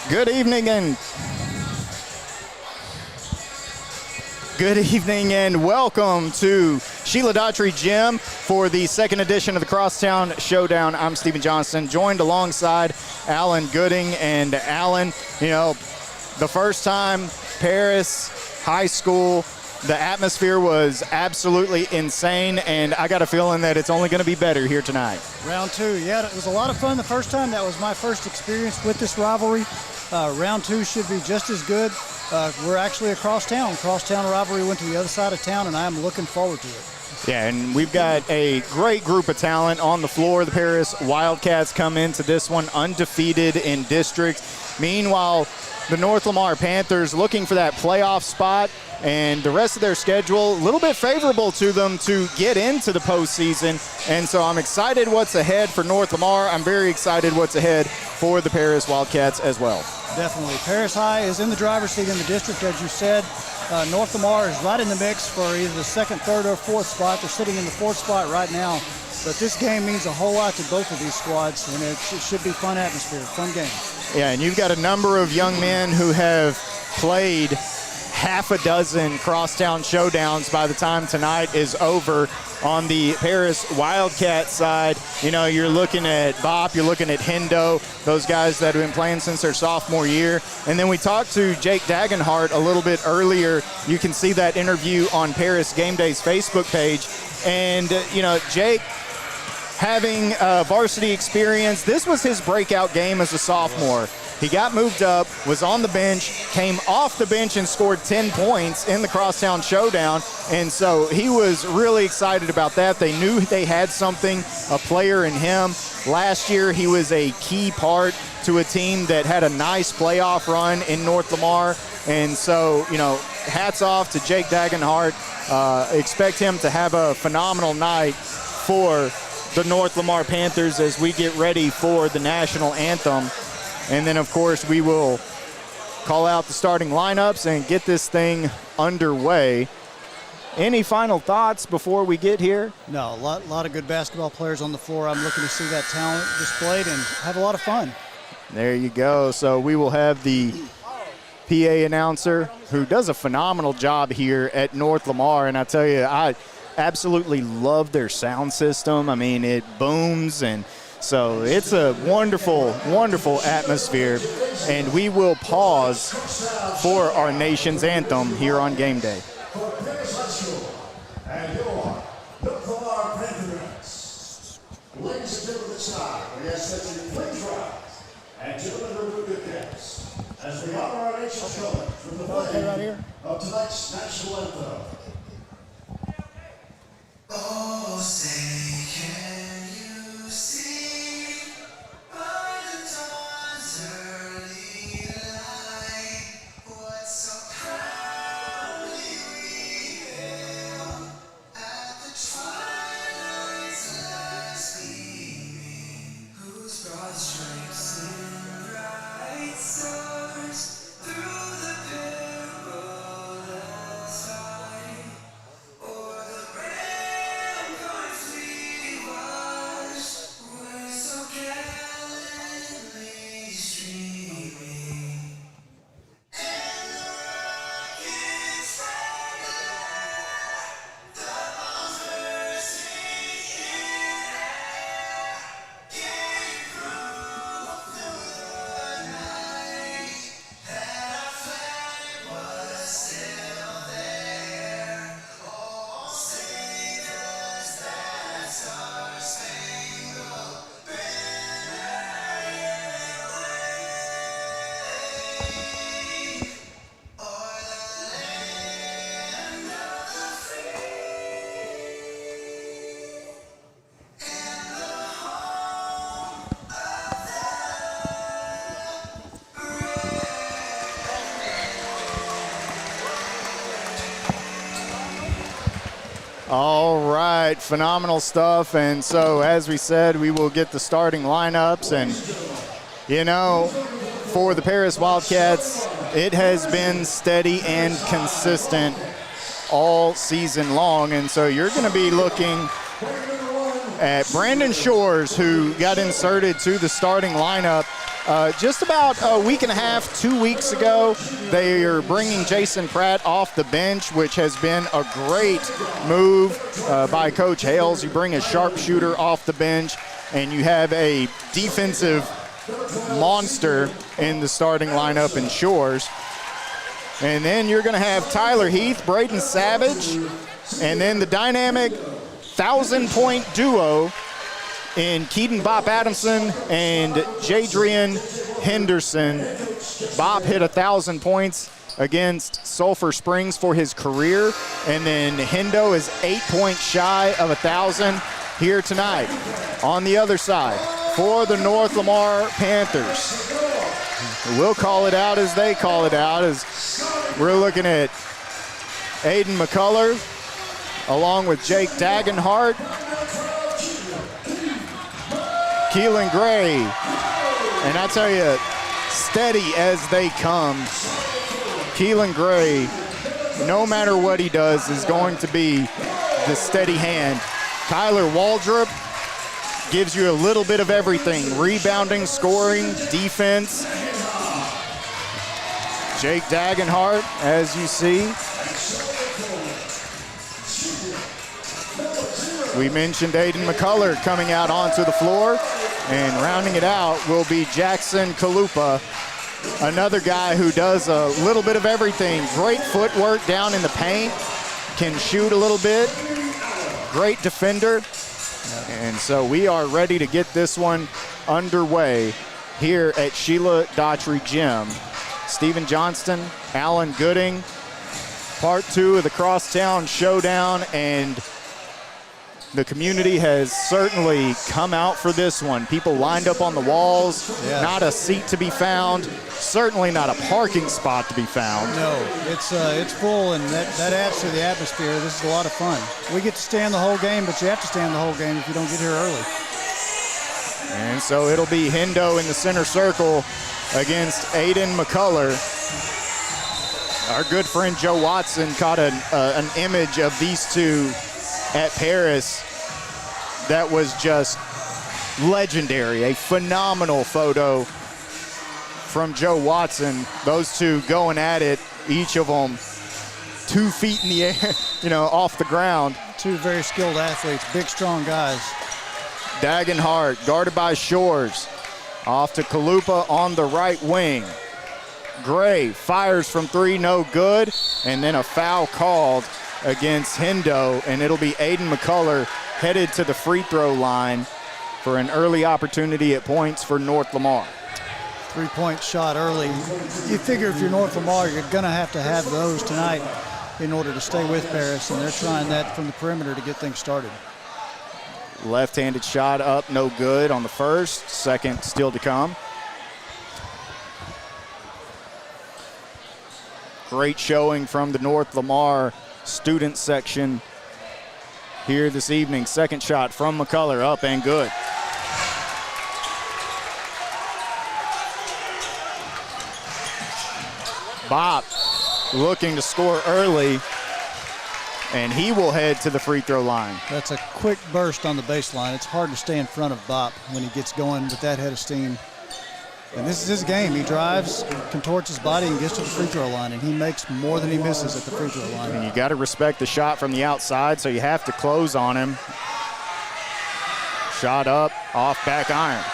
Good evening and welcome to Sheila Daughtry Gym for the second edition of the Crosstown Showdown. I'm Stephen Johnston, joined alongside Alan Gooding. And Alan, you know, the first time Paris High School, the atmosphere was absolutely insane, and I got a feeling that it's only going to be better here tonight. Round two, yeah, it was a lot of fun the first time. That was my first experience with this rivalry. Round two should be just as good. We're actually across town. Crosstown rivalry went to the other side of town, and I'm looking forward to it. Yeah, and we've got a great group of talent on the floor. The Paris Wildcats come into this one undefeated in district. Meanwhile, the North Lamar Panthers looking for that playoff spot, and the rest of their schedule a little bit favorable to them to get into the postseason. And so I'm excited what's ahead for North Lamar. I'm very excited what's ahead for the Paris Wildcats as well. Definitely. Paris High is in the driver's seat in the district, as you said. North Lamar is right in the mix for either the second, third, or fourth spot. They're sitting in the fourth spot right now. But this game means a whole lot to both of these squads, and it should be fun atmosphere, fun game. Yeah, and you've got a number of young men who have played half a dozen crosstown showdowns by the time tonight is over. On the Paris Wildcat side, you know, you're looking at Bop, you're looking at Hendo, those guys that have been playing since their sophomore year. And then we talked to Jake Dagenhart a little bit earlier. You can see that interview on Paris Gameday's Facebook page. And, you know, Jake, having varsity experience, this was his breakout game as a sophomore. He got moved up, was on the bench, came off the bench and scored 10 points in the Crosstown Showdown. And so he was really excited about that. They knew they had something, a player in him. Last year, he was a key part to a team that had a nice playoff run in North Lamar. And so, you know, hats off to Jake Dagenhart. Expect him to have a phenomenal night for the North Lamar Panthers as we get ready for the national anthem. And then, of course, we will call out the starting lineups and get this thing underway. Any final thoughts before we get here? No, a lot of good basketball players on the floor. I'm looking to see that talent displayed and have a lot of fun. There you go. So we will have the PA announcer who does a phenomenal job here at North Lamar. And I tell you, I absolutely love their sound system. I mean, it booms, and so it's a wonderful, wonderful atmosphere. And we will pause for our nation's anthem here on Game Day. And your North Lamar Panthers. Ladies and gentlemen, this time, we ask that you please rise and gentlemen remove your caps as we honor our nation's color from the flag of tonight's national anthem. Oh, say can you see by the dawn's early light what so proudly we hailed at the twilight's last gleaming, whose broad stripes and bright stars through the perilous fight o'er the ramparts we watched were so gallantly streaming, and the rockets fire, the bombs bursting in air, gave proof through the night that our flag was still there. Oh, sing us that star-spangled banner yet wave o'er the land of the free and the home of the brave. All right, phenomenal stuff. And so, as we said, we will get the starting lineups. And, you know, for the Paris Wildcats, it has been steady and consistent all season long. And so you're going to be looking at Brandon Shores, who got inserted to the starting lineup Just about a week and a half, 2 weeks ago, they are bringing Jason Pratt off the bench, which has been a great move by Coach Hales. You bring a sharpshooter off the bench, and you have a defensive monster in the starting lineup in Shores. And then you're going to have Tyler Heath, Braden Savage, and then the dynamic 1,000-point duo in Keaton Bop Adamson and Jadrian Henderson. Bop hit 1,000 points against Sulphur Springs for his career, and then Hendo is 8 points shy of 1,000 here tonight. On the other side, for the North Lamar Panthers, we'll call it out as they call it out, as we're looking at Aiden McCullough along with Jake Dagenhart, Keelan Gray, and I tell you, steady as they come. Keelan Gray, no matter what he does, is going to be the steady hand. Tyler Waldrop gives you a little bit of everything: rebounding, scoring, defense. Jake Dagenhart, as you see. We mentioned Aiden McCullough coming out onto the floor, and rounding it out will be Jackson Kalupa, another guy who does a little bit of everything. Great footwork down in the paint, can shoot a little bit, great defender. And so we are ready to get this one underway here at Sheila Daughtry Gym. Stephen Johnston, Alan Gooding, part 2 of the Crosstown Showdown, and the community has certainly come out for this one. People lined up on the walls, not a seat to be found, certainly not a parking spot to be found. No, it's full, and that adds to the atmosphere. This is a lot of fun. We get to stand the whole game, but you have to stand the whole game if you don't get here early. And so it'll be Hendo in the center circle against Aiden McCullough. Our good friend Joe Watson caught an image of these two at Paris that was just legendary. A phenomenal photo from Joe Watson. Those two going at it, each of them 2 feet in the air, off the ground. Two very skilled athletes, big, strong guys. Dagenhart guarded by Shores. Off to Kalupa on the right wing. Gray fires from 3, no good. And then a foul called against Hendo, and it'll be Aiden McCullough headed to the free throw line for an early opportunity at points for North Lamar. 3-point shot early. You figure if you're North Lamar, you're going to have those tonight in order to stay with Paris, and they're trying that from the perimeter to get things started. Left-handed shot up, no good on the first. Second still to come. Great showing from the North Lamar student section here this evening. Second shot from McCullough, up and good. Bop looking to score early, and he will head to the free throw line. That's a quick burst on the baseline. It's hard to stay in front of Bop when he gets going with that head of steam. And this is his game. He drives, contorts his body, and gets to the free throw line, and he makes more than he misses at the free throw line. And you got to respect the shot from the outside, so you have to close on him. Shot up, off back iron.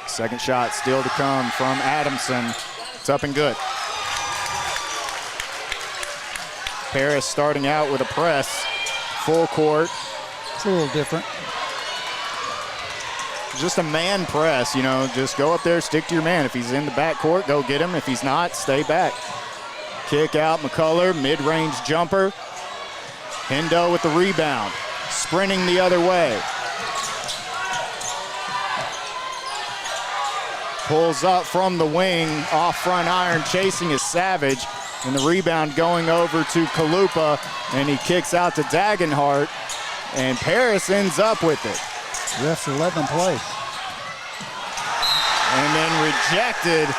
Second shot still to come from Adamson. It's up and good. Paris starting out with a press, full court. It's a little different. Just a man press, just go up there, stick to your man. If he's in the back court, go get him. If he's not, stay back. Kick out McCullough, mid-range jumper. Hendo with the rebound, sprinting the other way. Pulls up from the wing, off front iron, chasing is Savage. And the rebound going over to Kalupa, and he kicks out to Dagenhart, and Paris ends up with it. Refs are letting them play. And then rejected.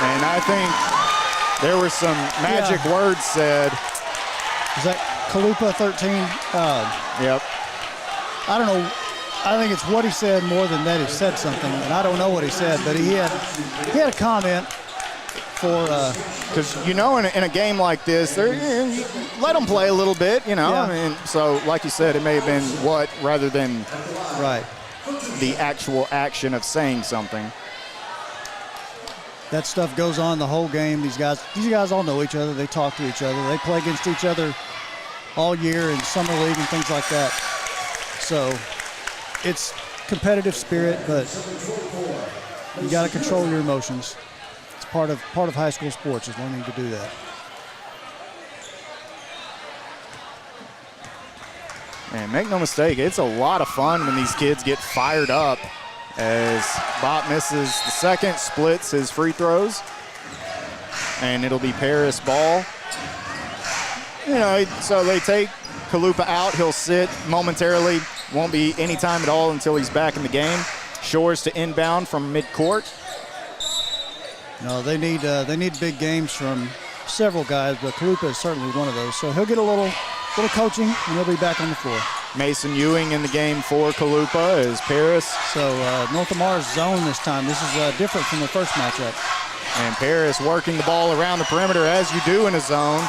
And I think there were some magic words said. Is that Kalupa 13? Yep. I don't know. I think it's what he said more than that he said something, and I don't know what he said, but he had a comment for because in a game like this, let them play a little bit, Yeah. I mean, so like you said, it may have been what rather than right. the actual action of saying something. That stuff goes on the whole game. These guys all know each other. They talk to each other. They play against each other all year in summer league and things like that. So it's competitive spirit, but you got to control your emotions. It's part of high school sports is learning to do that. And make no mistake, it's a lot of fun when these kids get fired up as Bop misses the second, splits his free throws, and it'll be Paris ball. So they take Kalupa out. He'll sit momentarily. Won't be any time at all until he's back in the game. Shores to inbound from midcourt. No, they need big games from several guys, but Kalupa is certainly one of those. So he'll get a little coaching, and he'll be back on the floor. Mason Ewing in the game for Kalupa as Paris. So North Lamar's zone this time. This is different from the first matchup. And Paris working the ball around the perimeter as you do in a zone.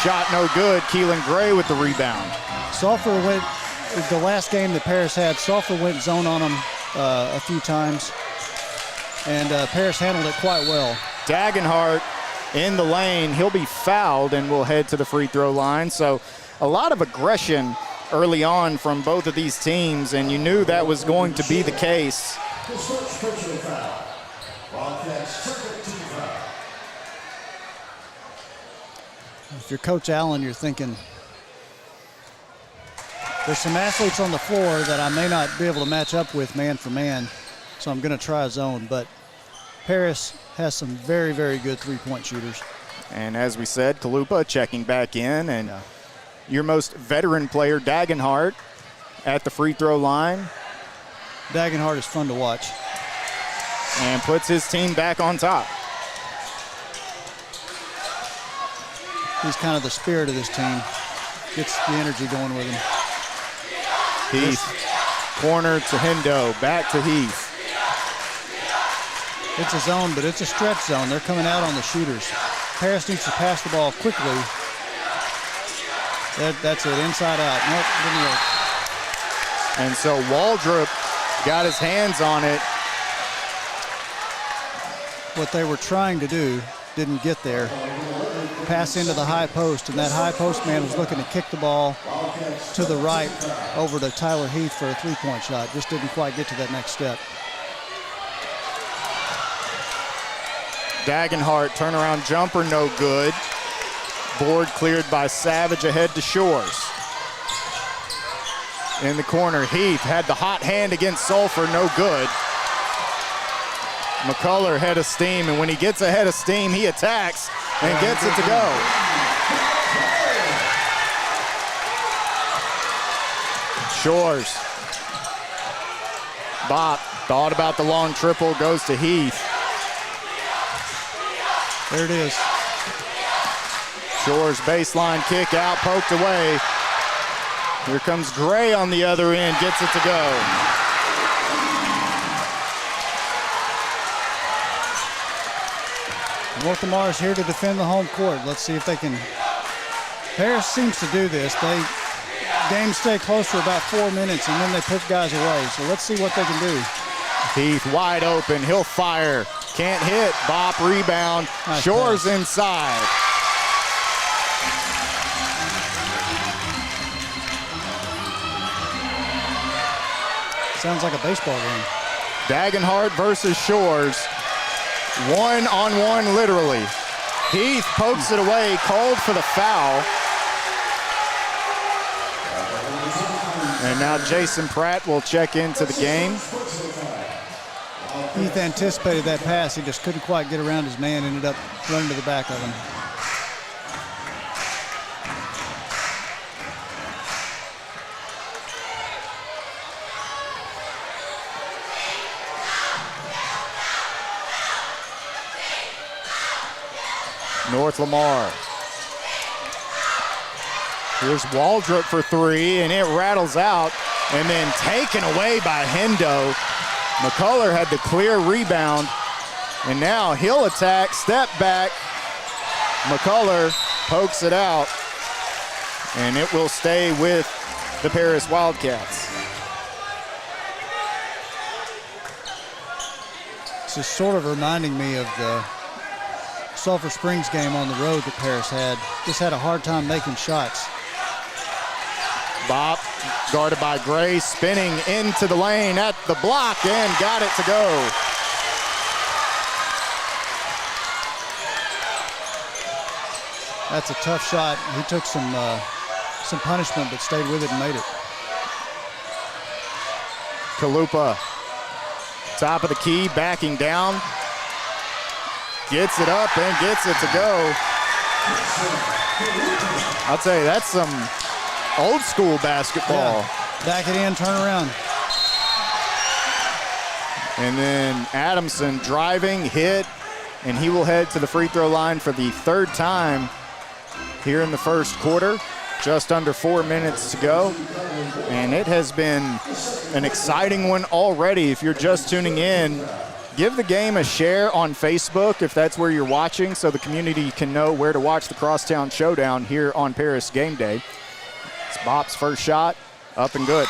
Shot no good. Keelan Gray with the rebound. Sulphur went, the last game that Paris had, Sulphur went zone on him a few times. And Paris handled it quite well. Dagenhart in the lane. He'll be fouled and will head to the free throw line. So a lot of aggression early on from both of these teams, and you knew that was going to be the case. His first personal foul. Wildcats second team foul. If you're Coach Allen, you're thinking, there's some athletes on the floor that I may not be able to match up with man for man, so I'm going to try a zone. But Paris has some very, very good three-point shooters. And as we said, Kalupa checking back in, and your most veteran player, Dagenhart, at the free throw line. Dagenhart is fun to watch. And puts his team back on top. He's kind of the spirit of this team. Gets the energy going with him. Heath, corner to Hendo, back to Heath. It's a zone, but it's a stretch zone. They're coming out on the shooters. Paris needs to pass the ball quickly. That's it, inside out. Nope, didn't work. And so Waldrop got his hands on it. What they were trying to do didn't get there. Pass into the high post, and that high post man was looking to kick the ball to the right over to Tyler Heath for a three-point shot. Just didn't quite get to that next step. Dagenhart, turnaround jumper, no good. Board cleared by Savage, ahead to Shores. In the corner, Heath had the hot hand against Sulphur, no good. McCullough head of steam, and when he gets ahead of steam, he attacks and gets it to go. Shores. Bop thought about the long triple, goes to Heath. There it is. Shores baseline kick out, poked away. Here comes Gray on the other end, gets it to go. North Lamar is here to defend the home court. Let's see if they can. Paris seems to do this. Games stay close for about 4 minutes, and then they put guys away. So let's see what they can do. Heath wide open, he'll fire. Can't hit, Bop, rebound. Nice Shores pass. inside. Sounds like a baseball game. Dagenhart versus Shores. One-on-one, literally. Heath pokes it away, called for the foul. And now Jason Pratt will check into the game. Heath anticipated that pass. He just couldn't quite get around his man, ended up running to the back of him. North Lamar. Here's Waldrop for three, and it rattles out, and then taken away by Hendo. McCullough had the clear rebound, and now he'll attack, step back. McCullough pokes it out, and it will stay with the Paris Wildcats. This is sort of reminding me of the Sulphur Springs game on the road that Paris had. Just had a hard time making shots. Bop, guarded by Gray, spinning into the lane at the block and got it to go. That's a tough shot. He took some punishment, but stayed with it and made it. Kalupa, top of the key, backing down. Gets it up and gets it to go. I'll tell you, that's some old school basketball. Yeah. Back it in, turn around. And then Adamson driving, hit, and he will head to the free throw line for the third time here in the first quarter. Just under 4 minutes to go. And it has been an exciting one already. If you're just tuning in, give the game a share on Facebook if that's where you're watching, so the community can know where to watch the Crosstown Showdown here on Paris Game Day. It's Bop's first shot, up and good.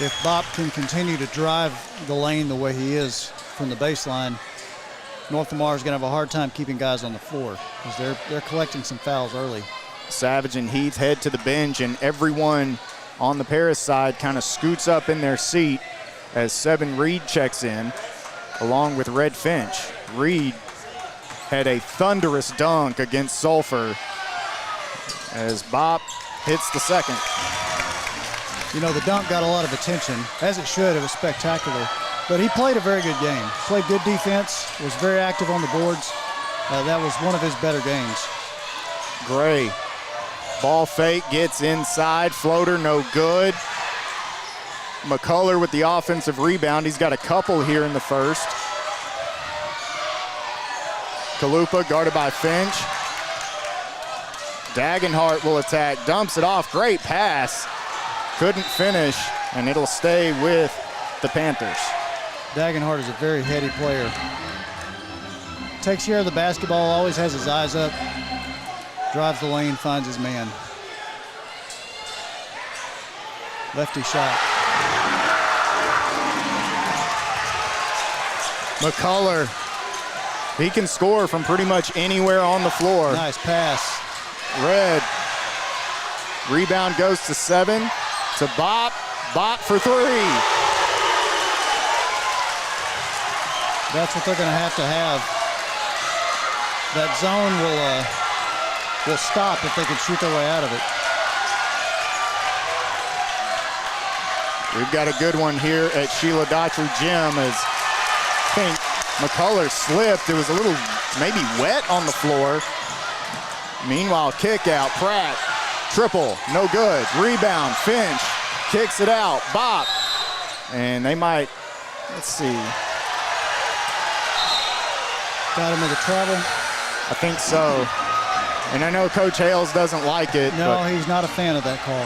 If Bop can continue to drive the lane the way he is from the baseline, North Lamar is going to have a hard time keeping guys on the floor because they're collecting some fouls early. Savage and Heath head to the bench, and everyone on the Paris side kind of scoots up in their seat as Seven Reed checks in, along with Red Finch. Reed had a thunderous dunk against Sulphur as Bop hits the second. You know, the dunk got a lot of attention, as it should. It was spectacular. But he played a very good game. Played good defense, was very active on the boards. That was one of his better games. Gray, ball fake, gets inside, floater no good. McCullough with the offensive rebound. He's got a couple here in the first. Kalupa guarded by Finch. Dagenhart will attack, dumps it off, great pass. Couldn't finish, and it'll stay with the Panthers. Dagenhart is a very heady player. Takes care of the basketball, always has his eyes up. Drives the lane, finds his man. Lefty shot. McCullough, he can score from pretty much anywhere on the floor. Nice pass. Red, rebound goes to Seven, to Bop, Bop for three. That's what they're going to have. That zone will stop if they can shoot their way out of it. We've got a good one here at Sheila Daughtry Gym as I think McCullough slipped. It was a little maybe wet on the floor. Meanwhile, kick out, Pratt, triple, no good. Rebound, Finch, kicks it out, Bop. And they might, let's see. Got him with a travel. I think so. And I know Coach Hales doesn't like it. No, he's not a fan of that call.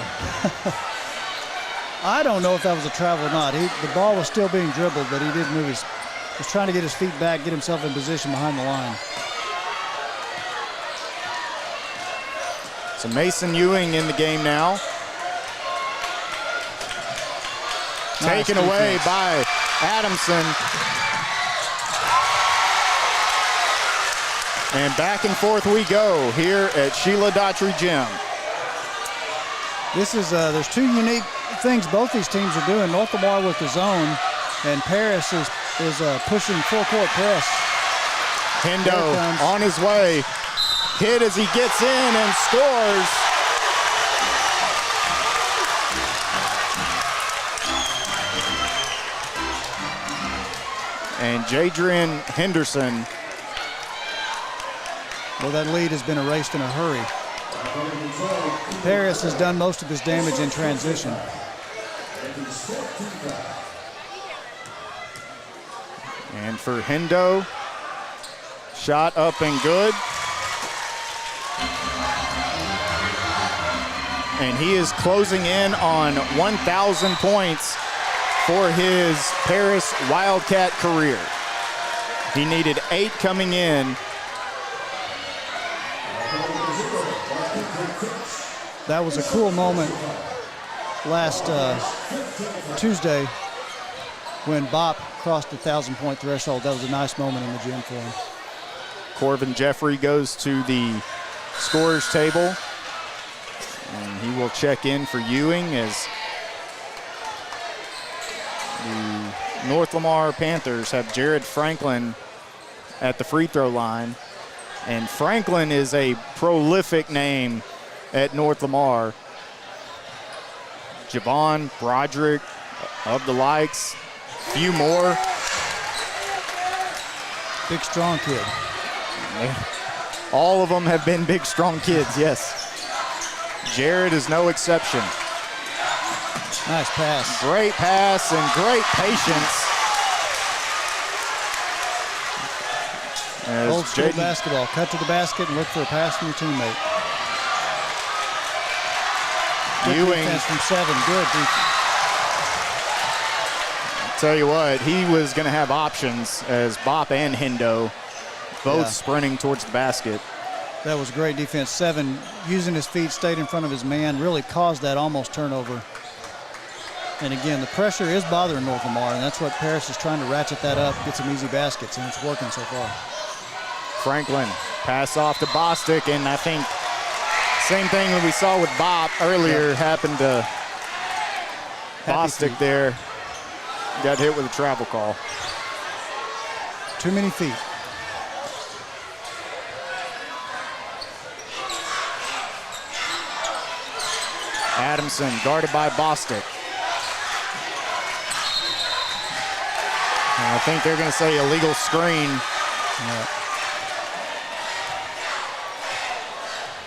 I don't know if that was a travel or not. The ball was still being dribbled, but he did move was trying to get his feet back, get himself in position behind the line. So Mason Ewing in the game now. Nice Taken away defense by Adamson. And back and forth we go here at Sheila Daughtry Gym. This is there's two unique things both these teams are doing. North Lamar with the zone, and Paris is pushing full court press. Hendo on his way. Hit as he gets in and scores. And Jadrian Henderson. Well, that lead has been erased in a hurry. Paris has done most of his damage in transition. And for Hendo, shot up and good. and he is closing in on 1,000 points for his Paris Wildcat career. He needed 8 coming in. That was a cool moment last Tuesday when Bop crossed the 1,000-point threshold. That was a nice moment in the gym for him. Corbin Jeffrey goes to the scorers table, and he will check in for Ewing as the North Lamar Panthers have Jared Franklin at the free throw line. And Franklin is a prolific name at North Lamar. Javon, Broderick, of the likes, few more. Big, strong kid. All of them have been big, strong kids, yes. Jared is no exception. Nice pass. Great pass and great patience. As Old school Jaden- basketball. Cut to the basket and look for a pass from your teammate. Good Ewing, defense from 7. Good defense. tell you what, he was going to have options as Bop and Hendo both Yeah. sprinting towards the basket. That was great defense. 7, using his feet, stayed in front of his man, really caused that almost turnover. And again, the pressure is bothering North Lamar, and that's what Paris is trying to ratchet that up, get some easy baskets, and it's working so far. Franklin, pass off to Bostic, and I think same thing that we saw with Bop earlier happened to Bostic feet. there. Got hit with a travel call. Too many feet. Adamson guarded by Bostic. And I think they're going to say illegal screen. Yeah.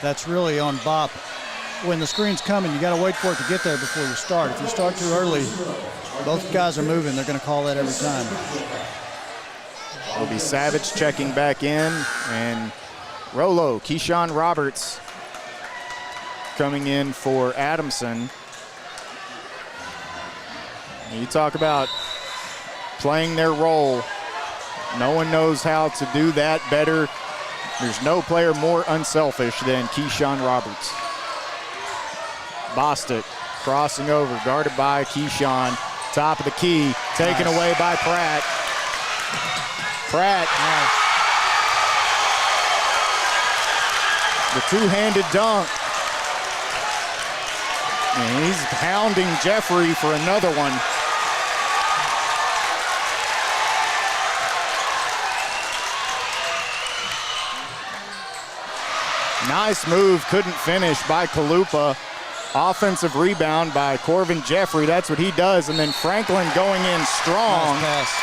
That's really on Bop. When the screen's coming, you got to wait for it to get there before you start. If you start too early, both guys are moving. They're going to call that every time. It'll be Savage checking back in, and Rolo, Keyshawn Roberts coming in for Adamson. You talk about playing their role. No one knows how to do that better. There's no player more unselfish than Keyshawn Roberts. Bostic crossing over, guarded by Keyshawn. Top of the key, taken away by Pratt. Pratt. The two-handed dunk. And he's pounding Jeffrey for another one. Nice move, couldn't finish by Kalupa. Offensive rebound by Corbin Jeffrey. That's what he does. And then Franklin going in strong. Nice pass.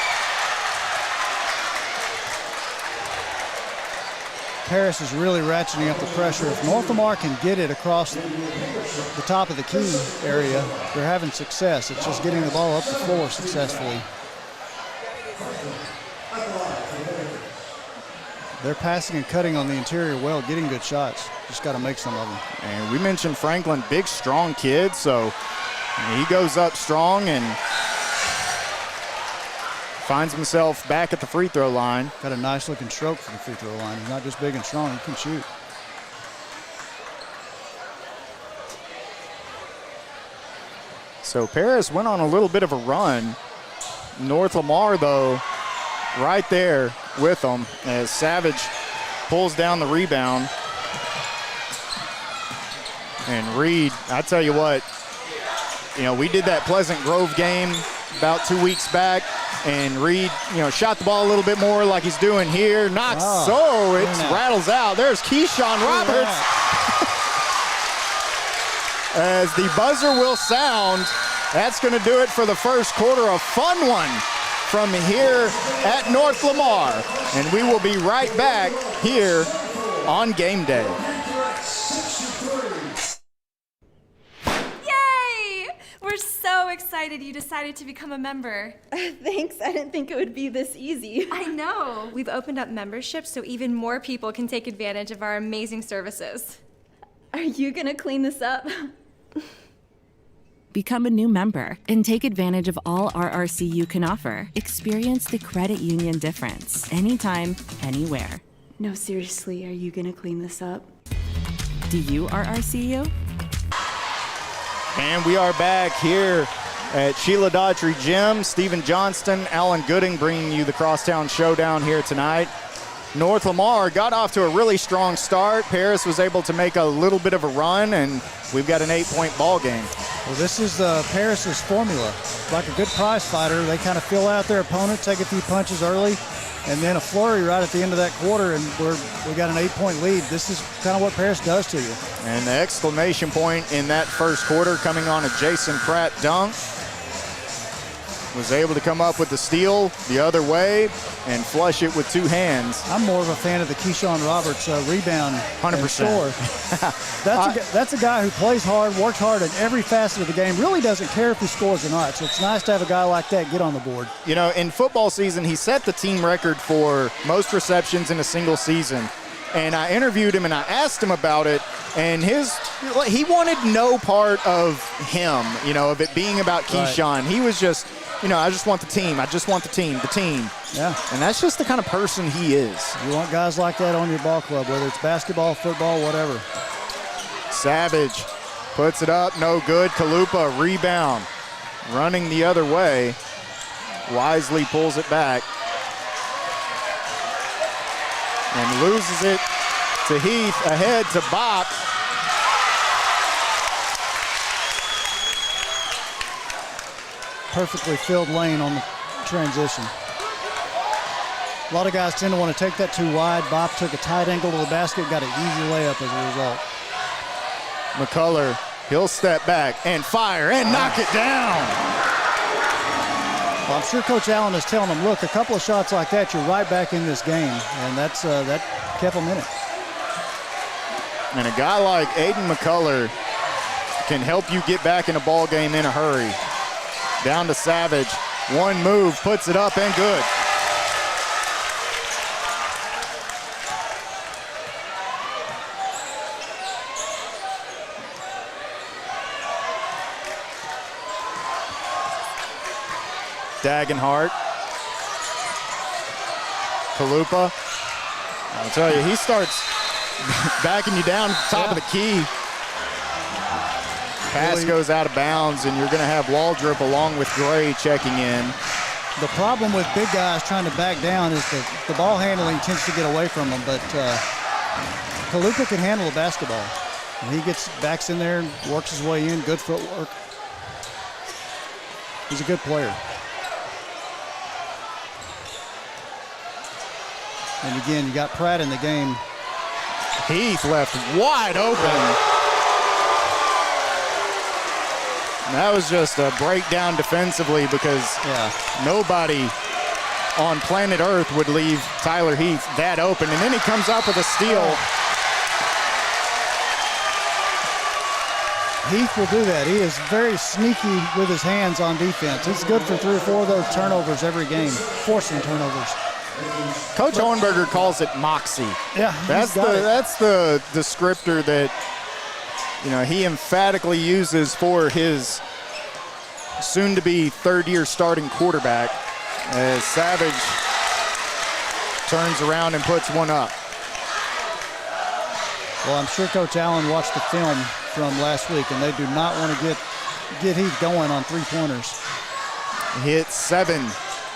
Paris is really ratcheting up the pressure. If North Lamar can get it across the top of the key area, they're having success. It's just getting the ball up the floor successfully. They're passing and cutting on the interior well, getting good shots. Just got to make some of them. And we mentioned Franklin, big, strong kid, so he goes up strong and finds himself back at the free throw line. Got a nice looking stroke for the free throw line. He's not just big and strong, he can shoot. So Paris went on a little bit of a run. North Lamar, though, right there with them as Savage pulls down the rebound. And Reed, I tell you what, you know, we did that Pleasant Grove game about 2 weeks back, and Reed, you know, shot the ball a little bit more like he's doing here. Knocks, so it rattles out. There's Keyshawn Roberts. As the buzzer will sound, that's going to do it for the first quarter. A fun one from here at North Lamar. And we will be right back here on Game Day. Yay! We're so excited you decided to become a member. Thanks, I didn't think it would be this easy. I know. We've opened up memberships so even more people can take advantage of our amazing services. Are you gonna clean this up? Become a new member and take advantage of all RRCU can offer. Experience the credit union difference anytime, anywhere. No, seriously, are you gonna clean this up? Do you RRCU? And we are back here at Sheila Daughtry Gym. Stephen Johnston, Alan Gooding bringing you the Crosstown Showdown here tonight. North Lamar got off to a really strong start. Paris was able to make a little bit of a run, and we've got an 8-point ball game. Well, this is Paris's formula. Like a good prize fighter, they kind of fill out their opponent, take a few punches early, and then a flurry right at the end of that quarter, and we got an 8-point lead. This is kind of what Paris does to you. And the exclamation point in that first quarter coming on a Jason Pratt dunk. Was able to come up with the steal the other way and flush it with two hands. I'm more of a fan of the Keyshawn Roberts rebound 100%. That's a guy who plays hard, works hard in every facet of the game, really doesn't care if he scores or not. So it's nice to have a guy like that get on the board. You know, in football season, he set the team record for most receptions in a single season. And I interviewed him and I asked him about it, and he wanted no part of him, you know, of it being about Keyshawn. Right. He was just, you know, I just want the team. I just want the team. Yeah. And that's just the kind of person he is. You want guys like that on your ball club, whether it's basketball, football, whatever. Savage puts it up, no good. Kalupa, rebound. Running the other way. Wisely pulls it back. And loses it to Heath, ahead to Bop. Perfectly filled lane on the transition. A lot of guys tend to want to take that too wide. Bop took a tight angle to the basket, got an easy layup as a result. McCullough, he'll step back and fire and knock it down. Well, I'm sure Coach Allen is telling them, look, a couple of shots like that, you're right back in this game. And that kept them in it. And a guy like Aiden McCullough can help you get back in a ball game in a hurry. Down to Savage. One move, puts it up and good. Dagenhart. Kalupa. I'll tell you, he starts backing you down at the top of the key. Pass goes out of bounds, and you're going to have Waldrop along with Gray checking in. The problem with big guys trying to back down is the ball handling tends to get away from them, but Kalupa can handle a basketball. And he backs in there and works his way in, good footwork. He's a good player. And again, you got Pratt in the game. Heath left wide open. And that was just a breakdown defensively because nobody on planet Earth would leave Tyler Heath that open. And then he comes up with a steal. Heath will do that. He is very sneaky with his hands on defense. He's good for 3 or 4 of those turnovers every game, forcing turnovers. Coach Hohenberger calls it moxie. Yeah, that's the descriptor that he emphatically uses for his soon-to-be third-year starting quarterback as Savage turns around and puts one up. Well, I'm sure Coach Allen watched the film from last week, and they do not want to get Heath going on three-pointers. Hit 7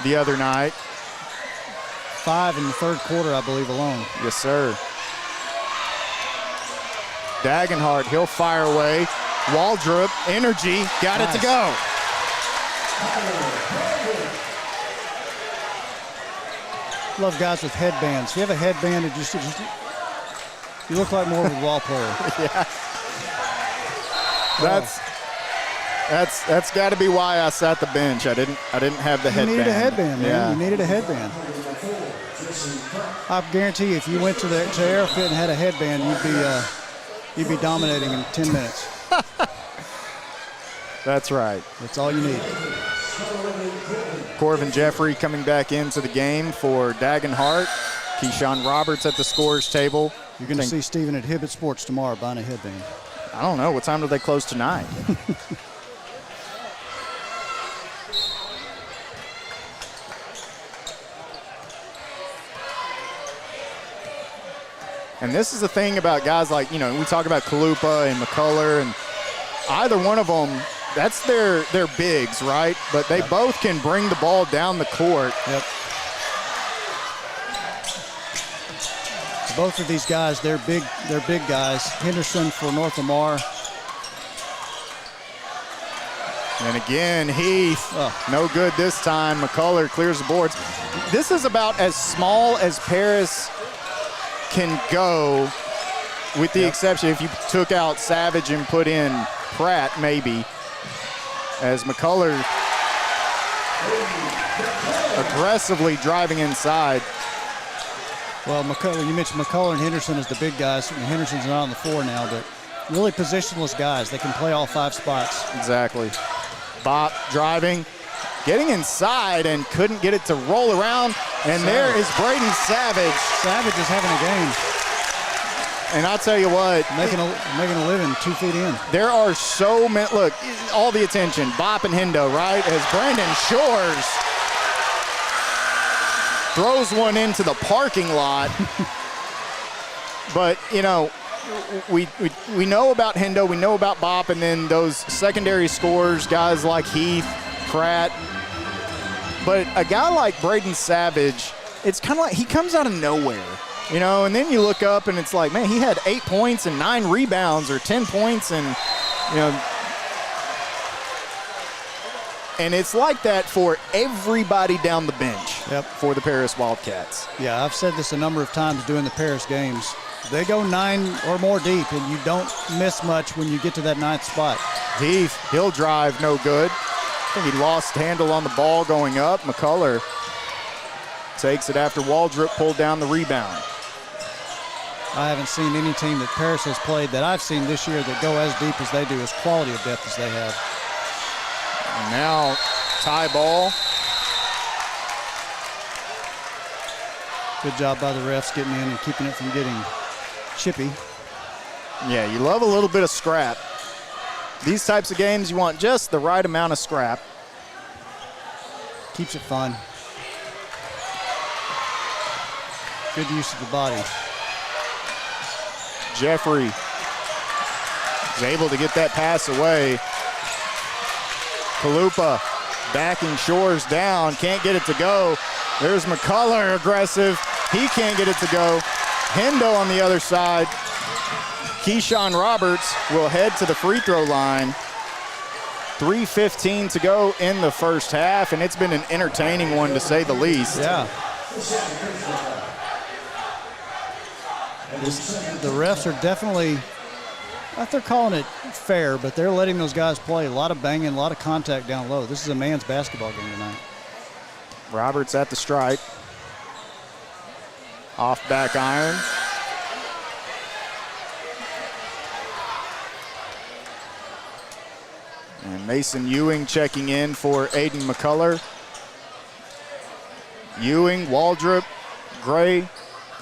the other night. 5 in the third quarter, I believe, alone. Yes, sir. Dagenhart, he'll fire away. Waldrop, energy, got it to go. Love guys with headbands. If you have a headband, you look like more of a ball player. Yeah. That's got to be why I sat the bench. I didn't have the headband. You needed a headband, man. Yeah. You needed a headband. I guarantee you, if you went to Airfit and had a headband, you'd be dominating in 10 minutes. That's right. That's all you need. Corvin Jeffrey coming back into the game for Dagenhart. Keyshawn Roberts at the scorer's table. You're going to see Steven at Hibbett Sports tomorrow buying a headband. I don't know. What time do they close tonight? And this is the thing about guys like, we talk about Kalupa and McCullough, and either one of them, that's their bigs, right? But they both can bring the ball down the court. Yep. Both of these guys, they're big guys. Henderson for North Lamar. And again, Heath, no good this time. McCullough clears the boards. This is about as small as Paris can go, with the exception if you took out Savage and put in Pratt, maybe, as McCullough aggressively driving inside. Well, you mentioned McCullough and Henderson as the big guys. Henderson's not on the floor now, but really positionless guys. They can play all 5 spots. Exactly. Bop driving, getting inside, and couldn't get it to roll around. And there is Braden Savage. Savage is having a game. And I'll tell you what. Making a living 2 feet in. There are so many. Look, all the attention. Bop and Hendo, right? As Brandon Shores throws one into the parking lot. But, we know about Hendo, we know about Bop, and then those secondary scorers, guys like Heath, Pratt. But a guy like Braden Savage, it's kind of like he comes out of nowhere, and then you look up and it's like, man, he had 8 points and 9 rebounds, or 10 points and, and it's like that for everybody down the bench for the Paris Wildcats. Yeah, I've said this a number of times doing the Paris games. They go 9 or more deep, and you don't miss much when you get to that 9th spot. Heath, he'll drive, no good. I think he lost handle on the ball going up. McCullough takes it after Waldrop pulled down the rebound. I haven't seen any team that Paris has played that I've seen this year that go as deep as they do, as quality of depth as they have. And now tie ball. Good job by the refs getting in and keeping it from getting chippy. Yeah, you love a little bit of scrap. These types of games, you want just the right amount of scrap. Keeps it fun. Good use of the body. Jeffrey is able to get that pass away. Kalupa backing Shores down, can't get it to go. There's McCullough aggressive. He can't get it to go. Hendo on the other side. Keyshawn Roberts will head to the free throw line. 3:15 to go in the first half, and it's been an entertaining one to say the least. Yeah. The refs are definitely, they're calling it fair, but they're letting those guys play. A lot of banging, a lot of contact down low. This is a man's basketball game tonight. Roberts at the stripe. Off back iron. And Mason Ewing checking in for Aiden McCullough. Ewing, Waldrop, Gray,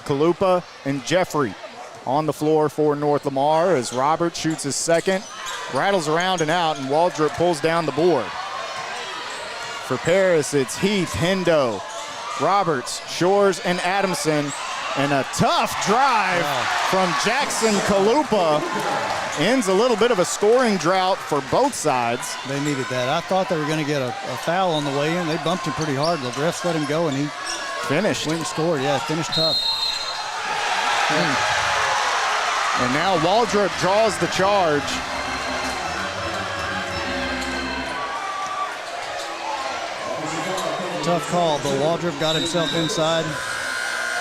Kalupa, and Jeffrey on the floor for North Lamar as Roberts shoots his second, rattles around and out, and Waldrop pulls down the board. For Paris, it's Heath, Hendo, Roberts, Shores, and Adamson. And a tough drive from Jackson Kalupa ends a little bit of a scoring drought for both sides. They needed that. I thought they were going to get a foul on the way in. They bumped him pretty hard. The refs let him go, and he finished. Went and scored. Yeah, finished tough. And now Waldrop draws the charge. Tough call, but Waldrop got himself inside.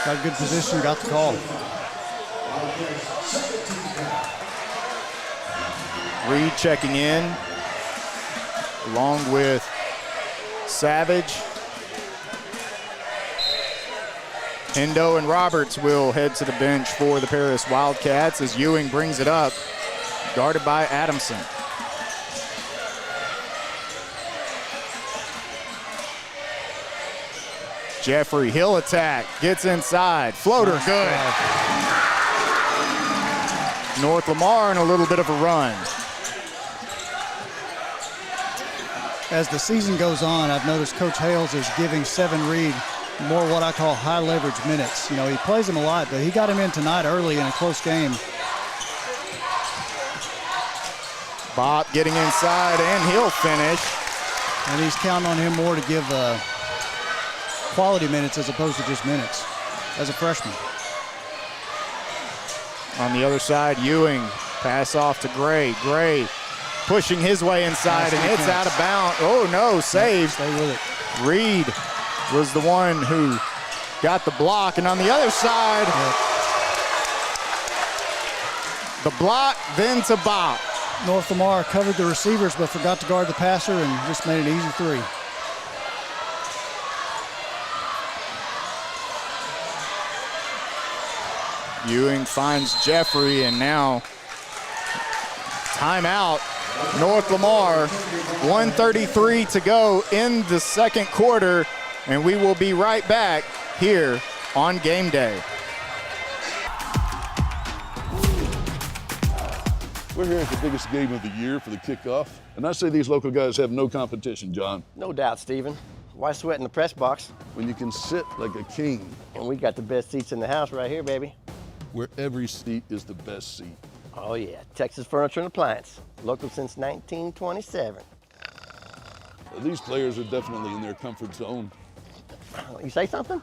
Got a good position, got the call. Reed checking in, along with Savage. Hendo and Roberts will head to the bench for the Paris Wildcats as Ewing brings it up, guarded by Adamson. Jeffrey, he'll attack, gets inside, floater, good. North Lamar in a little bit of a run. As the season goes on, I've noticed Coach Hales is giving Seven Reed more what I call high leverage minutes. You know, he plays him a lot, but he got him in tonight early in a close game. Bob getting inside, and he'll finish. And he's counting on him more to give quality minutes as opposed to just minutes as a freshman. On the other side, Ewing, pass off to Gray. Gray pushing his way inside, and it's out of bounds. Oh, no, saved. Stay with it. Reed was the one who got the block, and on the other side, the block, then to Bob. North Lamar covered the receivers but forgot to guard the passer and just made an easy three. Ewing finds Jeffrey, and now timeout. North Lamar, 1:33 to go in the second quarter, and we will be right back here on Game Day. We're here at the biggest game of the year for the kickoff, and I say these local guys have no competition, John. No doubt, Steven. Why sweat in the press box? When you can sit like a king, And we got the best seats in the house right here, baby. where every seat is the best seat. Oh yeah, Texas Furniture and Appliance. Local since 1927. These players are definitely in their comfort zone. You say something?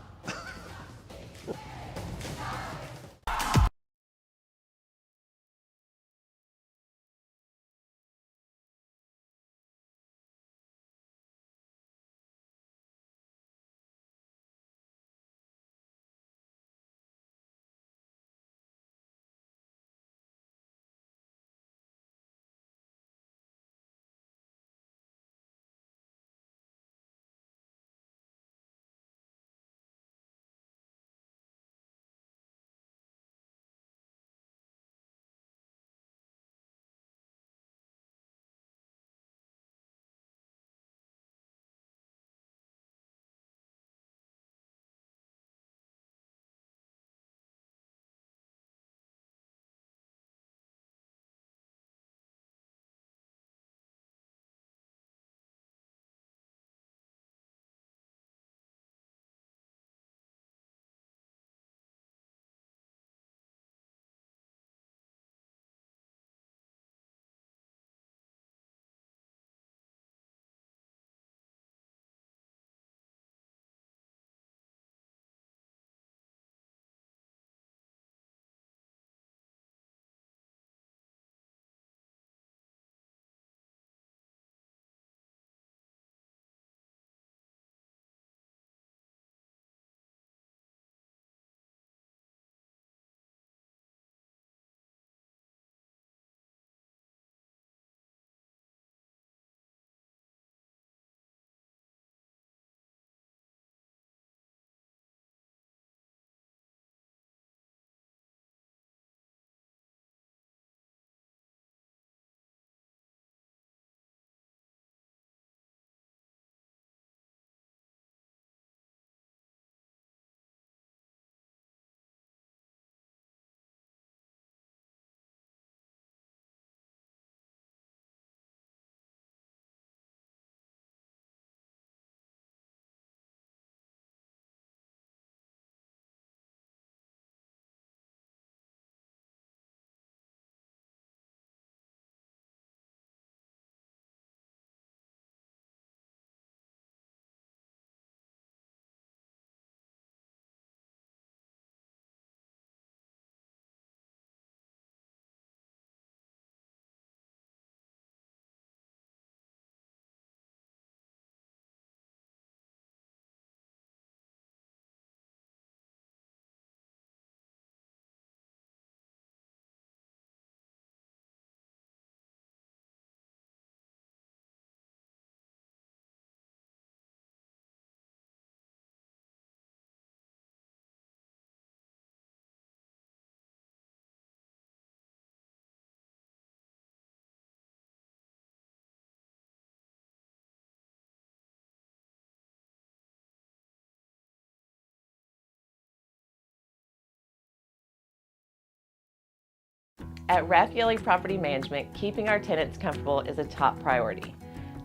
At Raffaele Property Management, keeping our tenants comfortable is a top priority.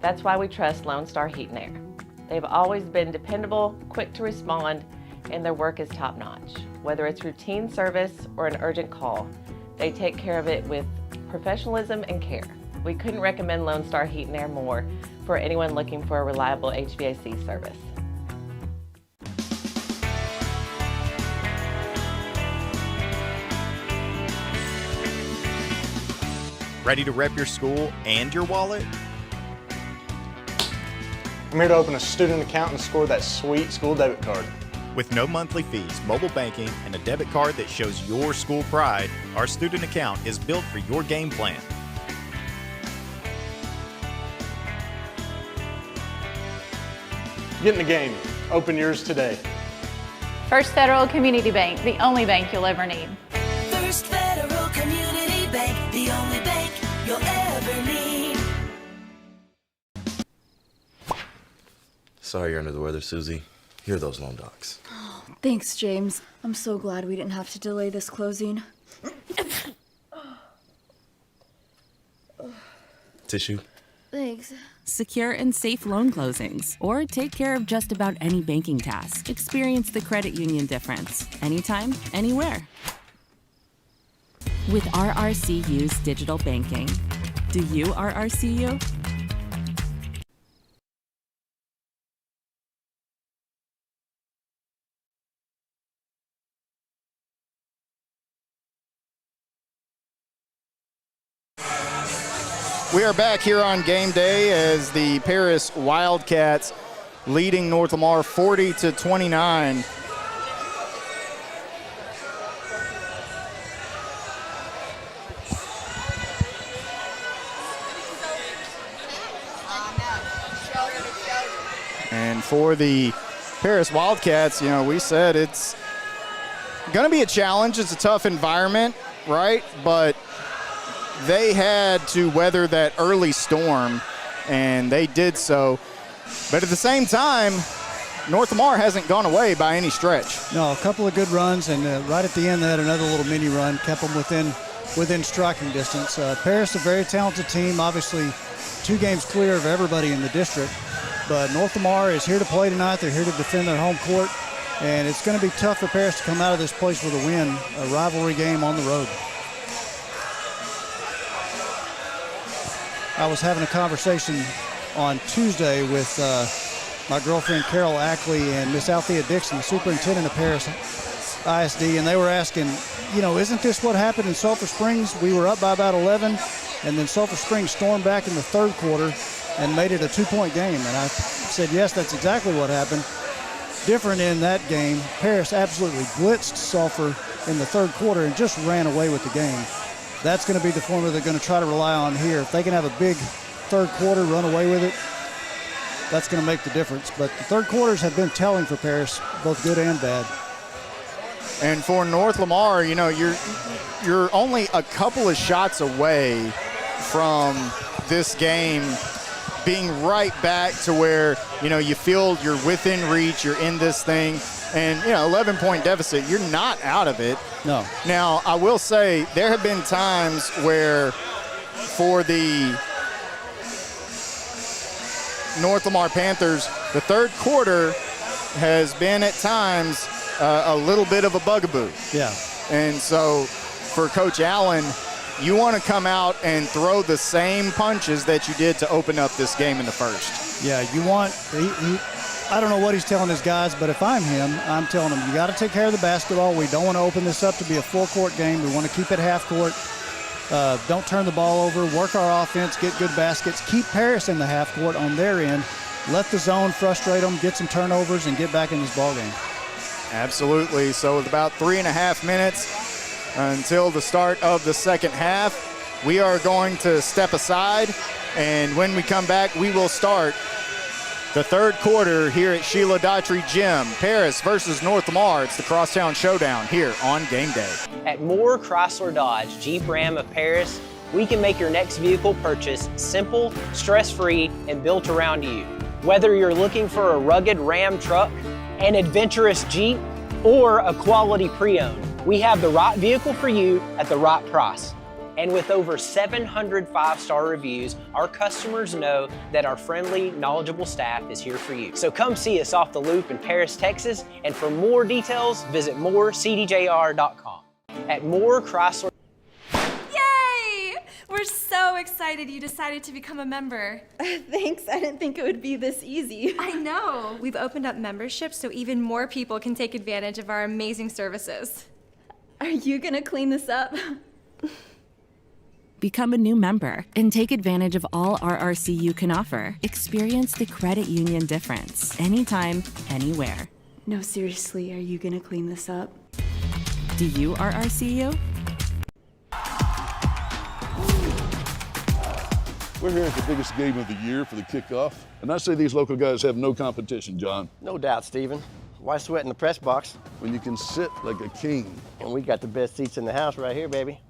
That's why we trust Lone Star Heat and Air. They've always been dependable, quick to respond, and their work is top-notch. Whether it's routine service or an urgent call, they take care of it with professionalism and care. We couldn't recommend Lone Star Heat and Air more for anyone looking for a reliable HVAC service. Ready to rep your school and your wallet? I'm here to open a student account and score that sweet school debit card. With no monthly fees, mobile banking, and a debit card that shows your school pride, our student account is built for your game plan. Get in the game. Open yours today. First Federal Community Bank, the only bank you'll ever need. First Federal Community Bank, the only bank you'll ever need. Sorry you're under the weather, Susie. Here are those loan docs. Oh, thanks, James. I'm so glad we didn't have to delay this closing. Tissue? Thanks. Secure and safe loan closings, or take care of just about any banking task. Experience the credit union difference. Anytime, anywhere. With RRCU's digital banking. Do you RRCU? We are back here on game day as the Paris Wildcats leading North Lamar 40-29. And for the Paris Wildcats, you know, we said it's going to be a challenge. It's a tough environment, right? But they had to weather that early storm, and they did so. But at the same time, North Lamar hasn't gone away by any stretch. No, a couple of good runs, and right at the end they had another little mini run, kept them within striking distance. Paris, a very talented team, obviously 2 games clear of everybody in the district. But North Lamar is here to play tonight. They're here to defend their home court, and it's going to be tough for Paris to come out of this place with a win, a rivalry game on the road. I was having a conversation on Tuesday with my girlfriend Carol Ackley and Miss Althea Dixon, the superintendent of Paris ISD, and they were asking, you know, isn't this what happened in Sulphur Springs? We were up by about 11, and then Sulphur Springs stormed back in the third quarter and made it a 2-point game. And I said, yes, that's exactly what happened. Different in that game, Paris absolutely blitzed Sulphur in the third quarter and just ran away with the game. That's going to be the formula they're going to try to rely on here. If they can have a big third quarter, run away with it, that's going to make the difference. But the third quarters have been telling for Paris, both good and bad. And for North Lamar, you know, you're only a couple of shots away from this game being right back to where, you know, you feel you're within reach, you're in this thing. And, you know, 11-point deficit, you're not out of it. No. Now, I will say there have been times where for the North Lamar Panthers, the third quarter has been at times a little bit of a bugaboo. Yeah. And so for Coach Allen, you want to come out and throw the same punches that you did to open up this game in the first. Yeah, you want I don't know what he's telling his guys, but if I'm him, I'm telling him, you got to take care of the basketball. We don't want to open this up to be a full-court game. We want to keep it half-court. Don't turn the ball over. Work our offense. Get good baskets. Keep Paris in the half-court on their end. Let the zone frustrate them, get some turnovers, and get back in this ball game. Absolutely. So with about 3.5 minutes until the start of the second half, we are going to step aside, and when we come back, we will start the third quarter here at Sheila Daughtry Gym. Paris versus North Lamar. It's the Crosstown Showdown here on Game Day. At Moore Chrysler Dodge Jeep Ram of Paris, we can make your next vehicle purchase simple, stress-free, and built around you. Whether you're looking for a rugged Ram truck, an adventurous Jeep, or a quality pre-owned, we have the right vehicle for you at the right price. And with over 700 five-star reviews, our customers know that our friendly, knowledgeable staff is here for you. So come see us off the Loop in Paris, Texas, and for more details, visit morecdjr.com. At Moore Chrysler. Yay! We're so excited you decided to become a member. Thanks, I didn't think it would be this easy. I know. We've opened up memberships so even more people can take advantage of our amazing services. Are you gonna clean this up? Become a new member and take advantage of all RRCU can offer. Experience the credit union difference anytime, anywhere. No, seriously, are you gonna clean this up? Do you RRCU? We're here at the biggest game of the year for the kickoff. And I say these local guys have no competition, John. No doubt, Stephen. Why sweat in the press box? When you can sit like a king. And we got the best seats in the house right here, baby.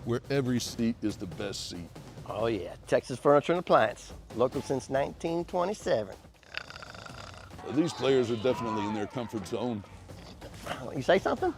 Where every seat is the best seat. Oh yeah, Texas Furniture and Appliance. Local since 1927. These players are definitely in their comfort zone. You say something?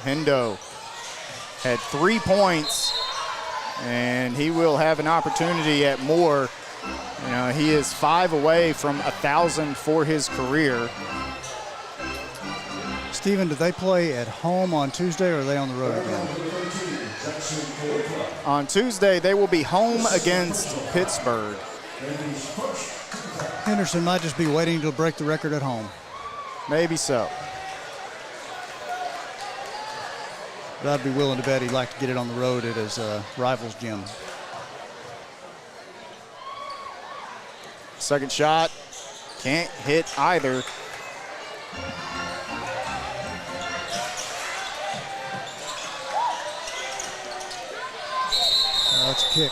Hendo had 3 points, and he will have an opportunity at more. You know, he is 5 away from 1,000 for his career. Stephen, do they play at home on Tuesday, or are they on the road again? On Tuesday, they will be home against Pittsburgh. Henderson might just be waiting to break the record at home. Maybe so. But I'd be willing to bet he'd like to get it on the road at his rival's gym. Second shot, can't hit either. That's a kick.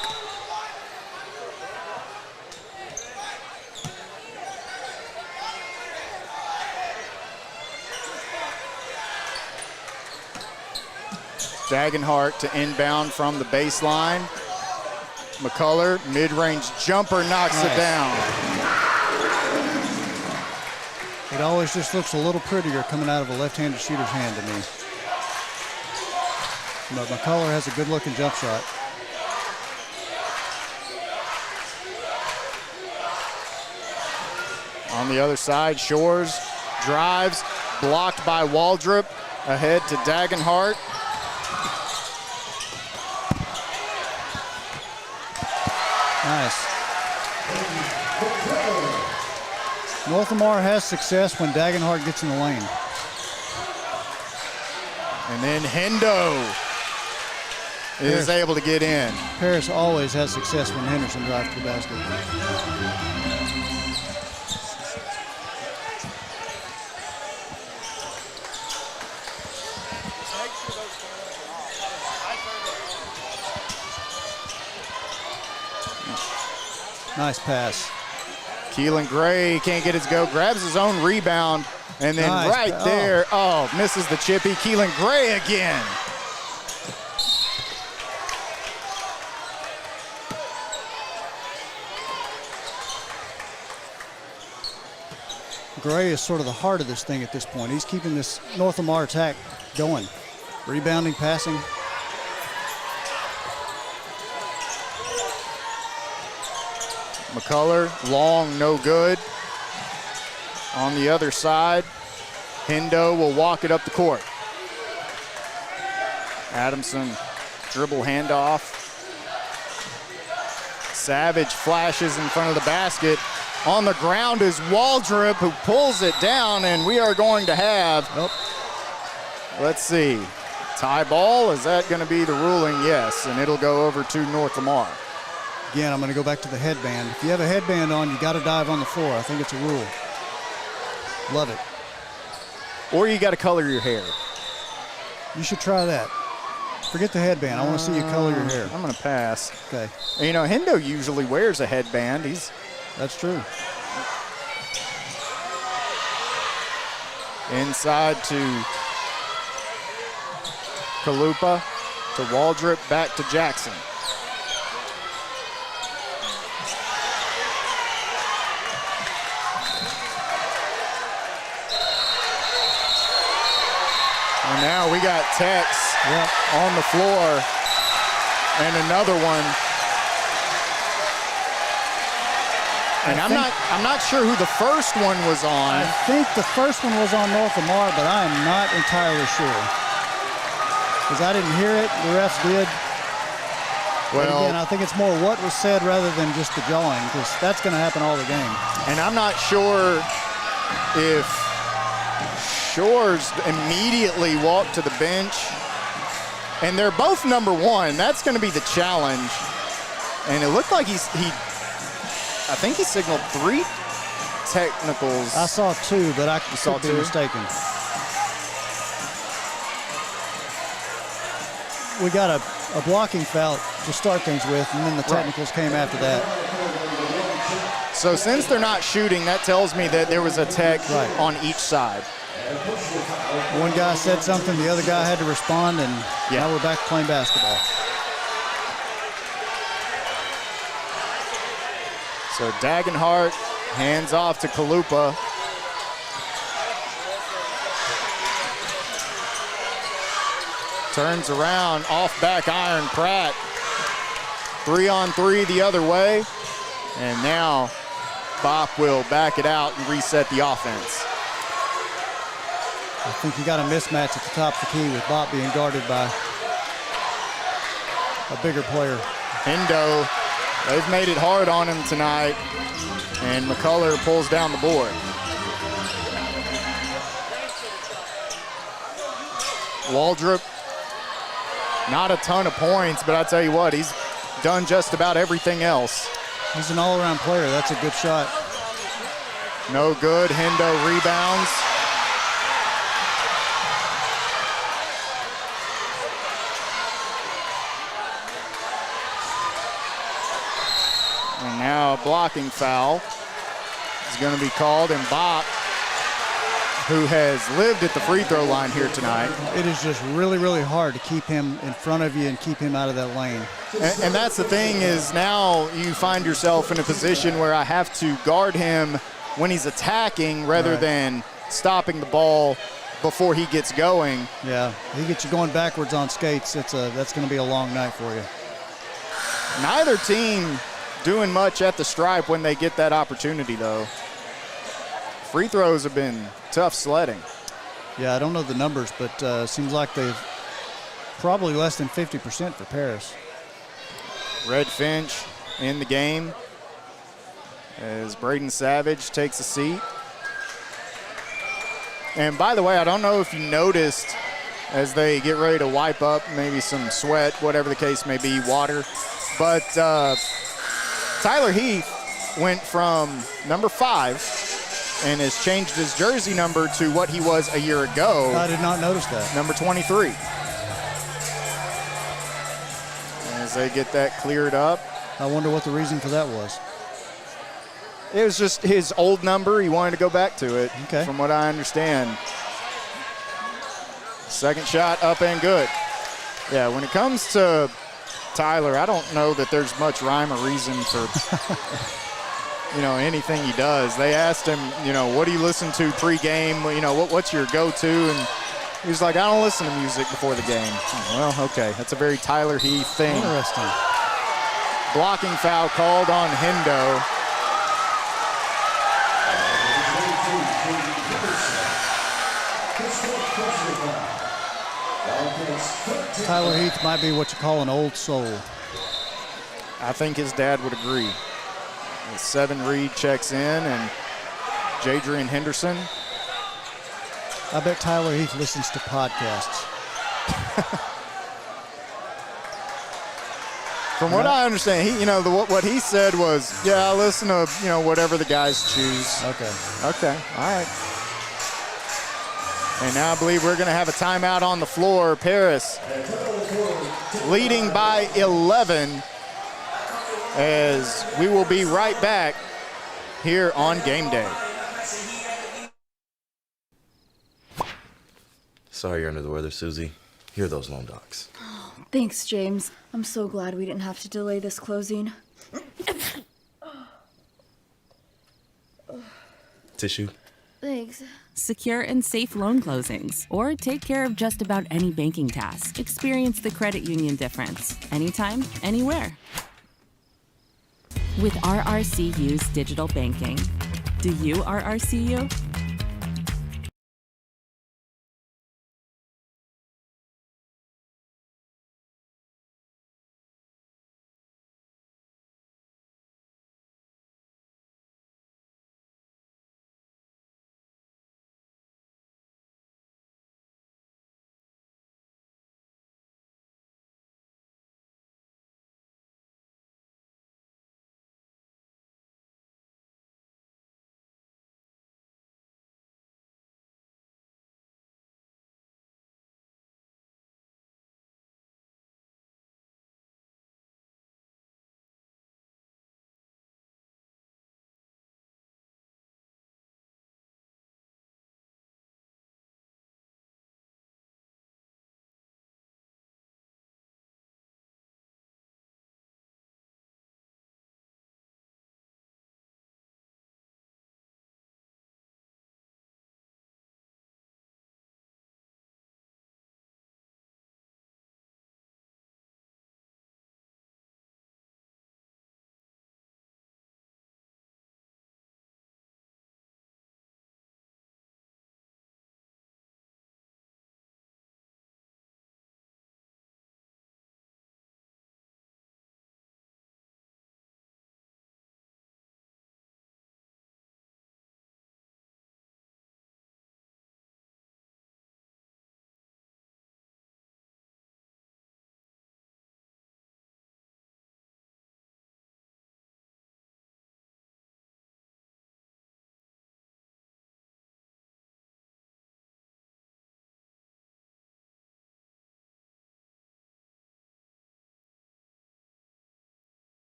Dagenhart to inbound from the baseline. McCullough, mid-range jumper, knocks it down. It always just looks a little prettier coming out of a left-handed shooter's hand to me. But McCullough has a good-looking jump shot. On the other side, Shores drives, blocked by Waldrop, ahead to Dagenhart. Nice. North Lamar has success when Dagenhart gets in the lane. And then Hendo is able to get in. Paris always has success when Henderson drives to the basket. Nice pass. Keelan Gray can't get his go, grabs his own rebound, and then Nice. there, misses the chippy. Keelan Gray again. Gray is sort of the heart of this thing at this point. He's keeping this North Lamar attack going. Rebounding, passing. McCullough, long, no good. On the other side, Hendo will walk it up the court. Adamson, dribble handoff. Savage flashes in front of the basket. On the ground is Waldrop, who pulls it down, and we are going to have, let's see, tie ball. Is that going to be the ruling? Yes, and it'll go over to North Lamar. Again, I'm going to go back to the headband. If you have a headband on, you got to dive on the floor. I think it's a rule. Love it. Or you got to color your hair. You should try that. Forget the headband. I want to see you color your hair. I'm going to pass. Okay. You know, Hendo usually wears a headband. That's true. Inside to Kalupa, to Waldrop, back to Jackson. And now we got Tex on the floor, and another one. And I'm not sure who the first one was on. I think the first one was on North Lamar, but I am not entirely sure. Because I didn't hear it, the refs did. Well, again, I think it's more what was said rather than just the jawing, because that's going to happen all the game. And I'm not sure if Shores immediately walked to the bench. And they're both number one. That's going to be the challenge. And it looked like I think he signaled 3 technicals. I saw 2, but I could be mistaken. We got a blocking foul to start things with, and then the technicals came after that. So since they're not shooting, that tells me that there was a tech on each side. One guy said something, the other guy had to respond, and now we're back playing basketball. So Dagenhart hands off to Kalupa. Turns around, off back iron, Pratt. 3-on-3 the other way. And now Bop will back it out and reset the offense. I think you got a mismatch at the top of the key with Bop being guarded by a bigger player. Hendo, they've made it hard on him tonight, and McCullough pulls down the board. Waldrop, not a ton of points, but I tell you what, he's done just about everything else. He's an all-around player. That's a good shot. No good. Hendo rebounds. And now a blocking foul is going to be called, and Bop who has lived at the free throw line here tonight. It is just really, really hard to keep him in front of you and keep him out of that lane. And that's the thing, is now you find yourself in a position where I have to guard him when he's attacking rather than stopping the ball before he gets going. Yeah, he gets you going backwards on skates. That's going to be a long night for you. Neither team doing much at the stripe when they get that opportunity, though. Free throws have been tough sledding. Yeah, I don't know the numbers, but seems like they've probably less than 50% for Paris. Red Finch in the game as Braden Savage takes a seat. And by the way, I don't know if you noticed as they get ready to wipe up maybe some sweat, whatever the case may be, water. But Tyler Heath went from number 5 and has changed his jersey number to what he was a year ago. I did not notice that. Number 23. As they get that cleared up. I wonder what the reason for that was. It was just his old number. He wanted to go back to it, from what I understand. Second shot up and good. Yeah, when it comes to Tyler, I don't know that there's much rhyme or reason for anything he does. They asked him, what do you listen to pregame? What's your go-to? And he was like, I don't listen to music before the game. Well, okay, that's a very Tyler Heath thing. Interesting. Blocking foul called on Hendo. Tyler Heath might be what you call an old soul. I think his dad would agree. 7 Reed checks in, and Jadrian Henderson. I bet Tyler Heath listens to podcasts. From what I understand, he, what he said was, I listen to, whatever the guys choose. Okay, all right. And now I believe we're going to have a timeout on the floor. Paris leading by 11, as we will be right back here on Game Day. Sorry you're under the weather, Susie. Here are those loan docs. Thanks, James. I'm so glad we didn't have to delay this closing. Tissue? Thanks. Secure and safe loan closings, or take care of just about any banking task. Experience the credit union difference. Anytime, anywhere. With RRCU's digital banking. Do you RRCU?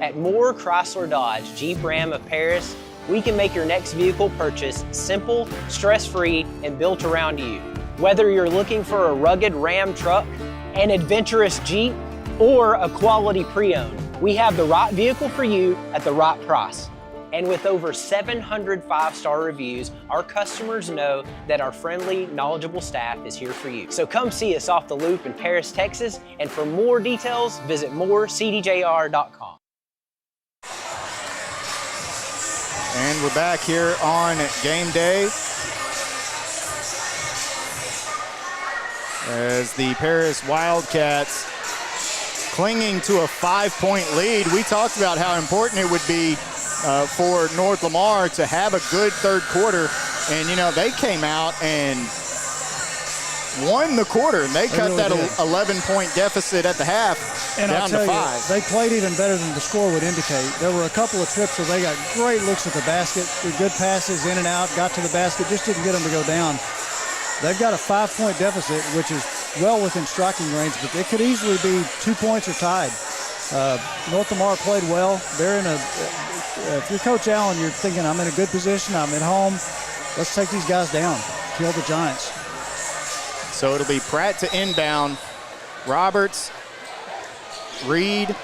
At Moore Chrysler Dodge Jeep Ram of Paris, we can make your next vehicle purchase simple, stress-free, and built around you. Whether you're looking for a rugged Ram truck, an adventurous Jeep, or a quality pre-owned, we have the right vehicle for you at the right price. And with over 700 five-star reviews, our customers know that our friendly, knowledgeable staff is here for you. So come see us off the loop in Paris, Texas, and for more details, visit morecdjr.com. And we're back here on game day as the Paris Wildcats clinging to a 5-point lead. We talked about how important it would be for North Lamar to have a good third quarter. And, you know, they came out and won the quarter. And they cut that 11-point deficit at the half down to 5. They played even better than the score would indicate. There were a couple of trips where they got great looks at the basket, good passes in and out, got to the basket, just didn't get them to go down. They've got a 5-point deficit, which is well within striking range, but it could easily be 2 points or tied. North Lamar played well. They're in a, if you're Coach Allen, you're thinking, I'm in a good position, I'm at home. Let's take these guys down, kill the Giants. So it'll be Pratt to inbound. Roberts, Reed,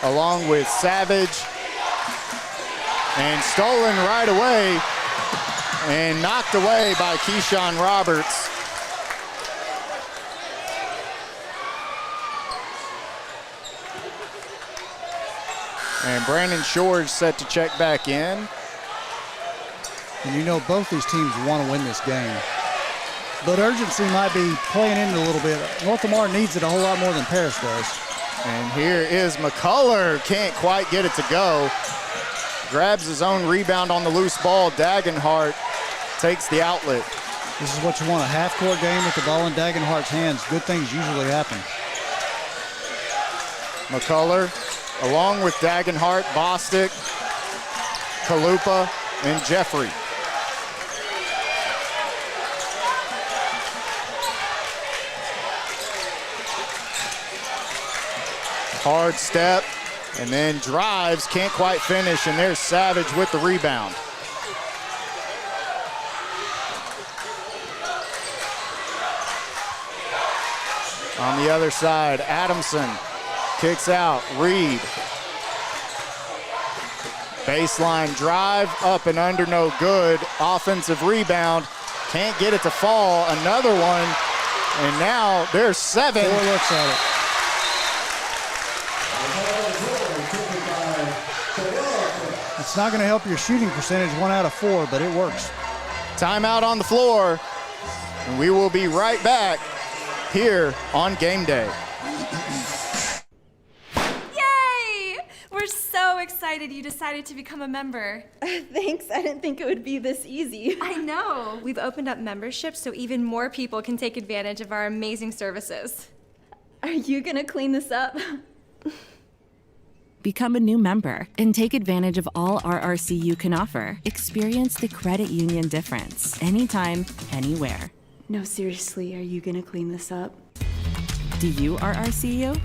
along with Savage, and stolen right away and knocked away by Keyshawn Roberts. And Brandon Shores set to check back in. And you know both these teams want to win this game. But urgency might be playing in a little bit. North Lamar needs it a whole lot more than Paris does. And here is McCullough, can't quite get it to go. Grabs his own rebound on the loose ball. Dagenhart takes the outlet. This is what you want, a half-court game with the ball in Dagenhart's hands. Good things usually happen. McCullough, along with Dagenhart, Bostic, Kalupa, and Jeffrey. Hard step, and then drives, can't quite finish, and there's Savage with the rebound. On the other side, Adamson kicks out, Reed. Baseline drive, up and under, no good. Offensive rebound, can't get it to fall. Another one, and now there's 7. 4 looks at it. It's not going to help your shooting percentage, 1 out of 4, but it works. Timeout on the floor, and we will be right back here on Game Day. Yay! We're so excited you decided to become a member. Thanks, I didn't think it would be this easy. I know. We've opened up memberships so even more people can take advantage of our amazing services. Are you going to clean this up? Become a new member and take advantage of all RRCU can offer. Experience the credit union difference anytime, anywhere. No, seriously, are you gonna clean this up? Do you RRCU?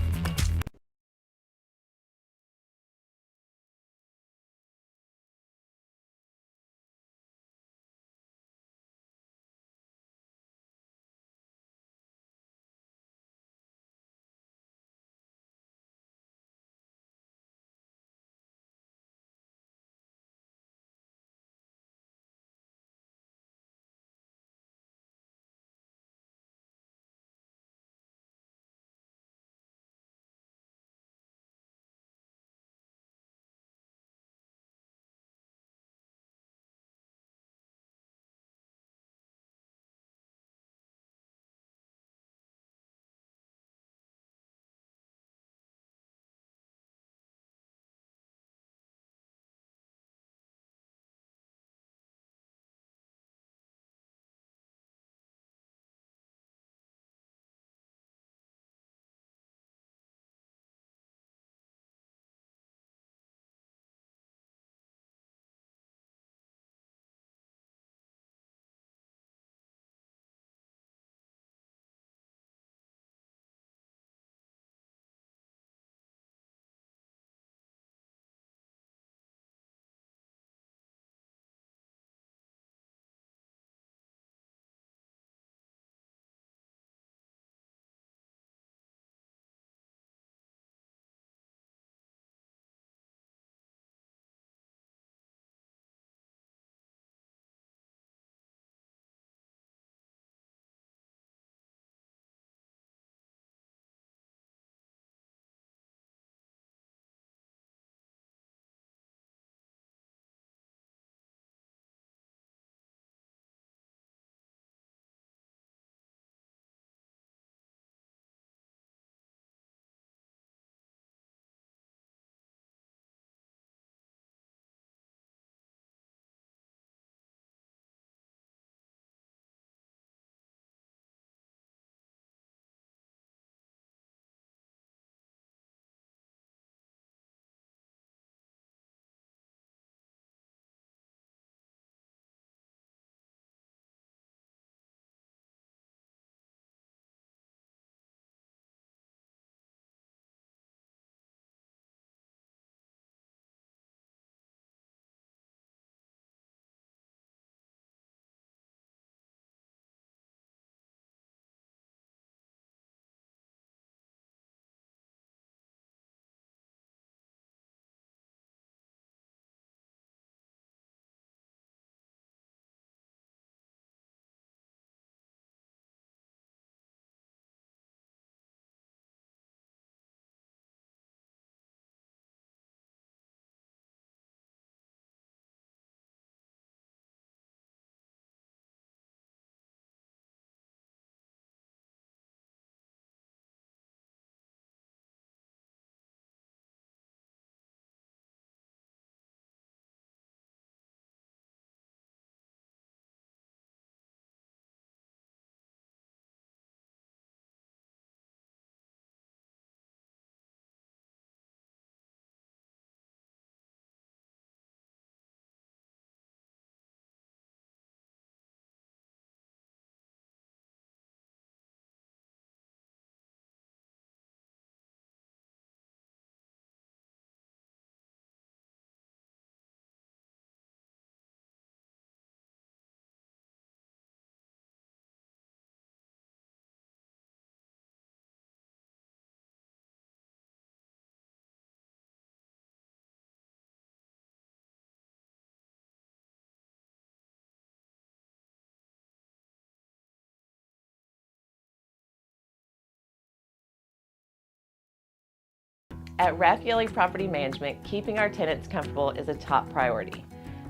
At Raffaele Property Management, keeping our tenants comfortable is a top priority.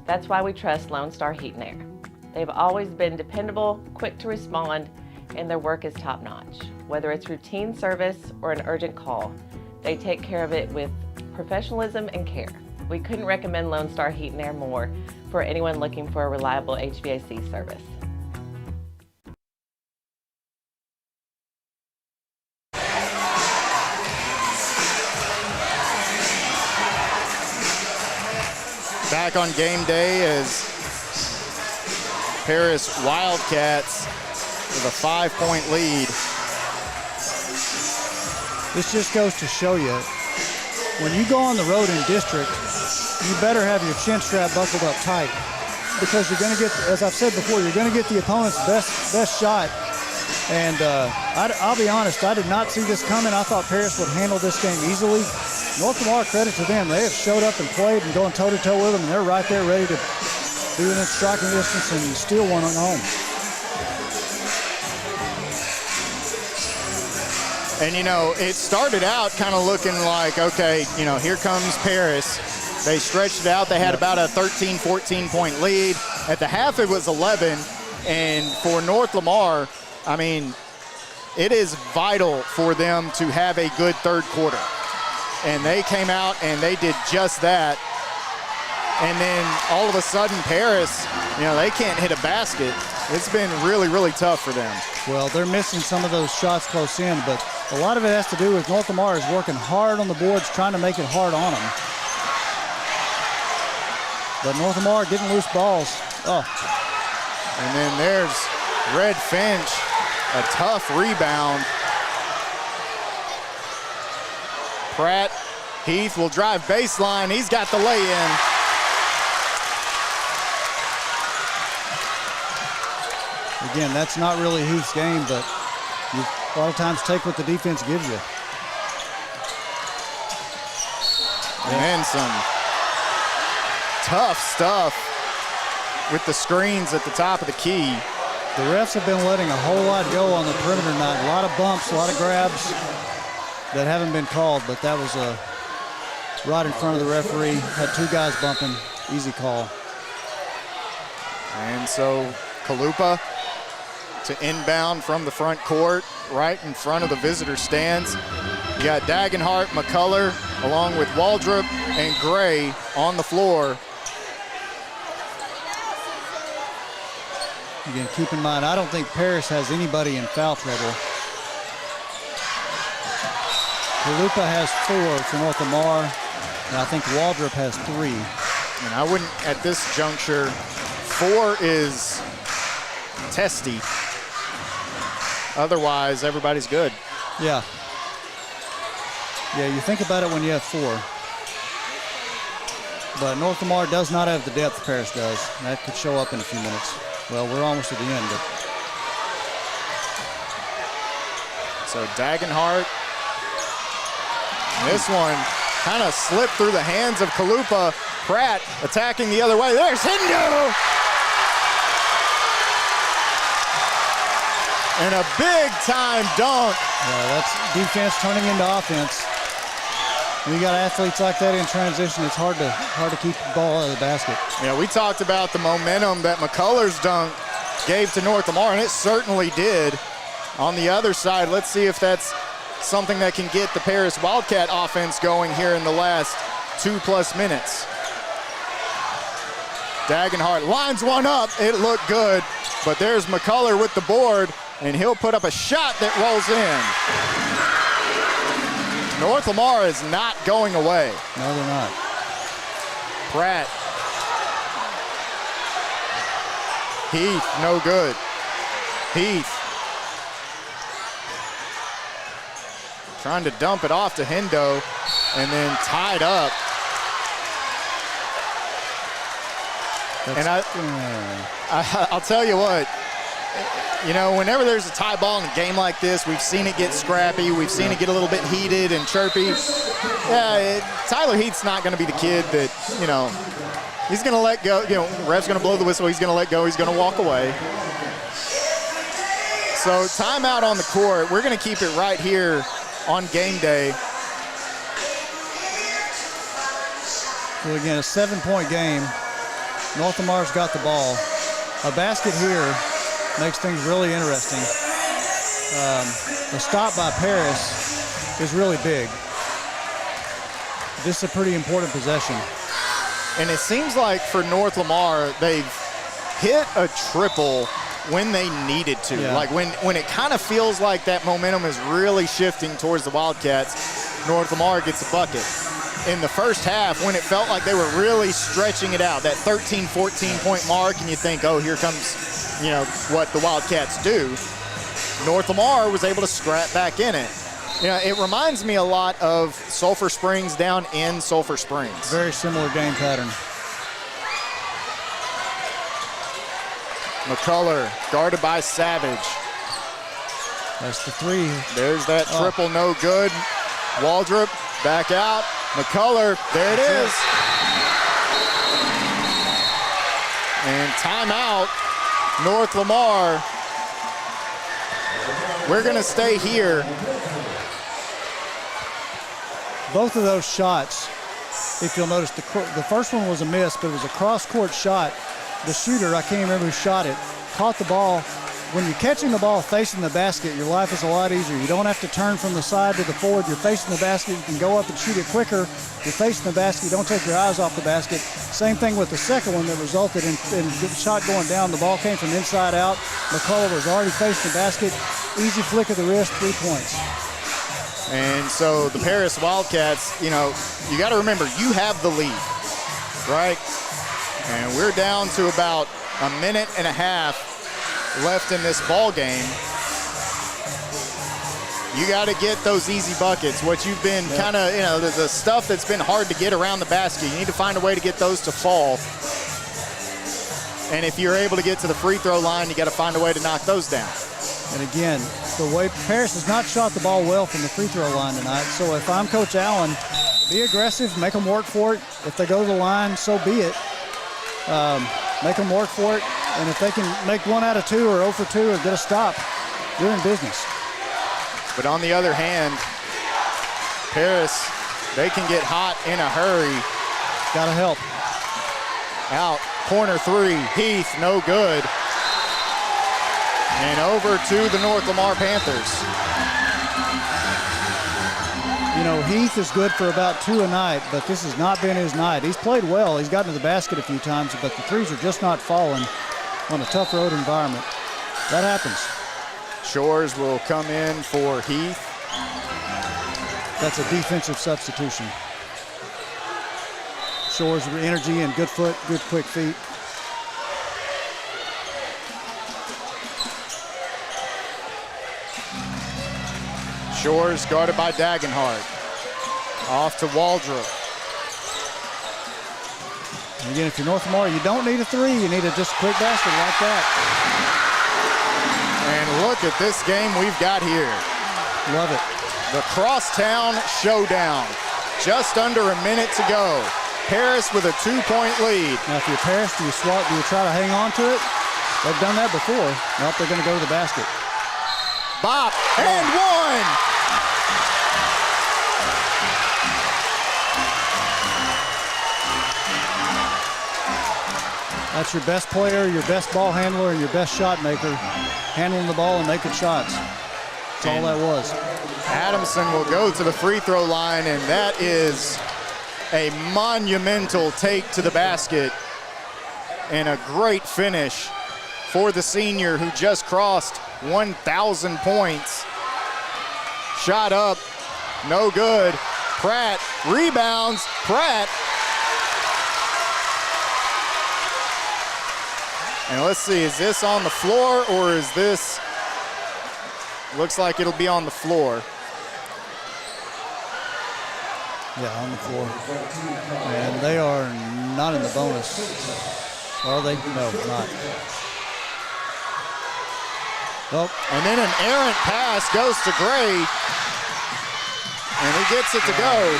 That's why we trust Lone Star Heat and Air. They've always been dependable, quick to respond, and their work is top-notch. Whether it's routine service or an urgent call, they take care of it with professionalism and care. We couldn't recommend Lone Star Heat and Air more for anyone looking for a reliable HVAC service. Back on game day as Paris Wildcats with a 5-point lead. This just goes to show you, when you go on the road in district, you better have your chin strap buckled up tight, because you're going to get, as I've said before, you're going to get the opponent's best shot. And I'll be honest, I did not see this coming. I thought Paris would handle this game easily. North Lamar, credit to them. They have showed up and played and going toe-to-toe with them, and they're right there ready to be within striking distance and steal one on home. And, you know, it started out kind of looking like, okay, you know, here comes Paris. They stretched it out. They had about a 13, 14-point lead. At the half, it was 11. And for North Lamar, I mean, it is vital for them to have a good third quarter. And they came out and they did just that. And then all of a sudden, Paris, you know, they can't hit a basket. It's been really, really tough for them. Well, they're missing some of those shots close in, but a lot of it has to do with North Lamar is working hard on the boards, trying to make it hard on them. But North Lamar getting loose balls. Oh. And then there's Red Finch, a tough rebound. Pratt, Heath will drive baseline. He's got the lay-in. Again, that's not really Heath's game, but you a lot of times take what the defense gives you. And then some tough stuff with the screens at the top of the key. The refs have been letting a whole lot go on the perimeter tonight. A lot of bumps, a lot of grabs that haven't been called, but that was right in front of the referee. Had two guys bumping, easy call. And so Kalupa to inbound from the front court, right in front of the visitor stands. You got Dagenhart, McCullough, along with Waldrop and Gray on the floor. Again, keep in mind, I don't think Paris has anybody in foul trouble. Kalupa has 4 for North Lamar, and I think Waldrop has 3. And I wouldn't, at this juncture, 4 is testy. Otherwise, everybody's good. Yeah. Yeah, you think about it when you have 4. But North Lamar does not have the depth Paris does. That could show up in a few minutes. Well, we're almost at the end. But so Dagenhart. This one kind of slipped through the hands of Kalupa. Pratt attacking the other way. There's Hindu! And a big-time dunk. Yeah, that's defense turning into offense. When you got athletes like that in transition, it's hard to keep the ball out of the basket. Yeah, we talked about the momentum that McCullough's dunk gave to North Lamar, and it certainly did. On the other side, let's see if that's something that can get the Paris Wildcat offense going here in the last 2+ minutes. Dagenhart lines one up. It looked good, but there's McCullough with the board, and he'll put up a shot that rolls in. North Lamar is not going away. No, they're not. Pratt. Heath, no good. Heath. Trying to dump it off to Hendo, and then tied up. And I'll tell you what, you know, whenever there's a tie ball in a game like this, we've seen it get scrappy, we've seen it get a little bit heated and chirpy. Yeah, Tyler Heath's not going to be the kid that, you know, he's going to let go. You know, ref's going to blow the whistle, he's going to let go, he's going to walk away. So timeout on the court. We're going to keep it right here on Game Day. So again, a 7-point game. North Lamar's got the ball. A basket here makes things really interesting. The stop by Paris is really big. This is a pretty important possession. And it seems like for North Lamar, they've hit a triple when they needed to. Yeah. Like when it kind of feels like that momentum is really shifting towards the Wildcats, North Lamar gets a bucket. In the first half, when it felt like they were really stretching it out, that 13, 14-point mark, and you think, oh, here comes, you know, what the Wildcats do. North Lamar was able to scrap back in it. You know, it reminds me a lot of Sulphur Springs down in Sulphur Springs. Very similar game pattern. McCullough guarded by Savage. That's the three. There's that triple, no good. Waldrop back out. McCullough, there it is. And timeout, North Lamar. We're gonna stay here. Both of those shots, if you'll notice, the first one was a miss, but it was a cross-court shot. The shooter, I can't remember who shot it, caught the ball. When you're catching the ball facing the basket, your life is a lot easier. You don't have to turn from the side to the forward. You're facing the basket. You can go up and shoot it quicker. You're facing the basket. You don't take your eyes off the basket. Same thing with the second one that resulted in the shot going down. The ball came from inside out. McCullough was already facing the basket. Easy flick of the wrist, 3 points. And so the Paris Wildcats, you know, you got to remember, you have the lead, right? And we're down to about a minute and a half left in this ball game. You got to get those easy buckets. What you've been kind of, you know, the stuff that's been hard to get around the basket, you need to find a way to get those to fall. And if you're able to get to the free throw line, you got to find a way to knock those down. And again, the way Paris has not shot the ball well from the free throw line tonight. So if I'm Coach Allen, be aggressive, make them work for it. If they go to the line, so be it. Make them work for it. And if they can make 1 out of 2 or 0 for 2 or get a stop, you're in business. But on the other hand, Paris, they can get hot in a hurry. Got to help. Out, corner 3, Heath, no good. And over to the North Lamar Panthers. You know, Heath is good for about 2 a night, but this has not been his night. He's played well. He's gotten to the basket a few times, but the threes are just not falling on a tough road environment. That happens. Shores will come in for Heath. That's a defensive substitution. Shores with energy and good foot, good quick feet. Shores guarded by Dagenhart. Off to Waldrop. And again, if you're North Lamar, you don't need a 3. You need a just quick basket like that. And look at this game we've got here. Love it. The Crosstown Showdown. Just under a minute to go. Paris with a 2-point lead. Now, if you're Paris, do you swat? Do you try to hang on to it? They've done that before. Nope, they're going to go to the basket. Bop and 1. That's your best player, your best ball handler, and your best shot maker handling the ball and making shots. That's all that was. Adamson will go to the free throw line, and that is a monumental take to the basket and a great finish for the senior who just crossed 1,000 points. Shot up, no good. Pratt rebounds. Pratt. And let's see, is this on the floor or is this, looks like it'll be on the floor. Yeah, on the floor. And they are not in the bonus. Are they? No, not. Oh. And then an errant pass goes to Gray. And he gets it to go.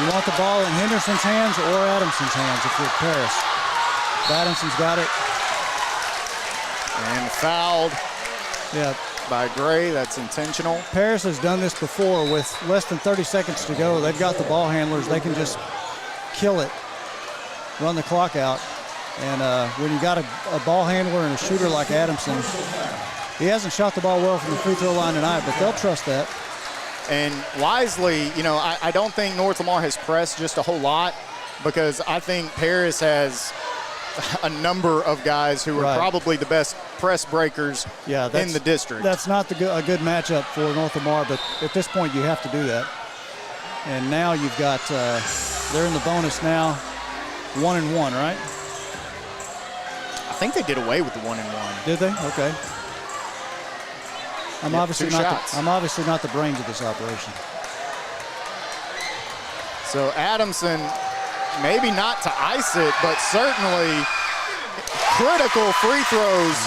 You want the ball in Henderson's hands or Adamson's hands if you're Paris. Adamson's got it. And fouled Yeah. by Gray. That's intentional. Paris has done this before with less than 30 seconds to go. They've got the ball handlers. They can just kill it, run the clock out. And when you got a ball handler and a shooter like Adamson, he hasn't shot the ball well from the free throw line tonight, but they'll trust that. And wisely, you know, I don't think North Lamar has pressed just a whole lot, because I think Paris has a number of guys who are probably the best press breakers in the district. That's not a good matchup for North Lamar, but at this point you have to do that. And now you've got, they're in the bonus now, 1-1, right? I think they did away with the 1-1. Did they? Okay. I'm obviously not the brains of this operation. So Adamson, maybe not to ice it, but certainly critical free throws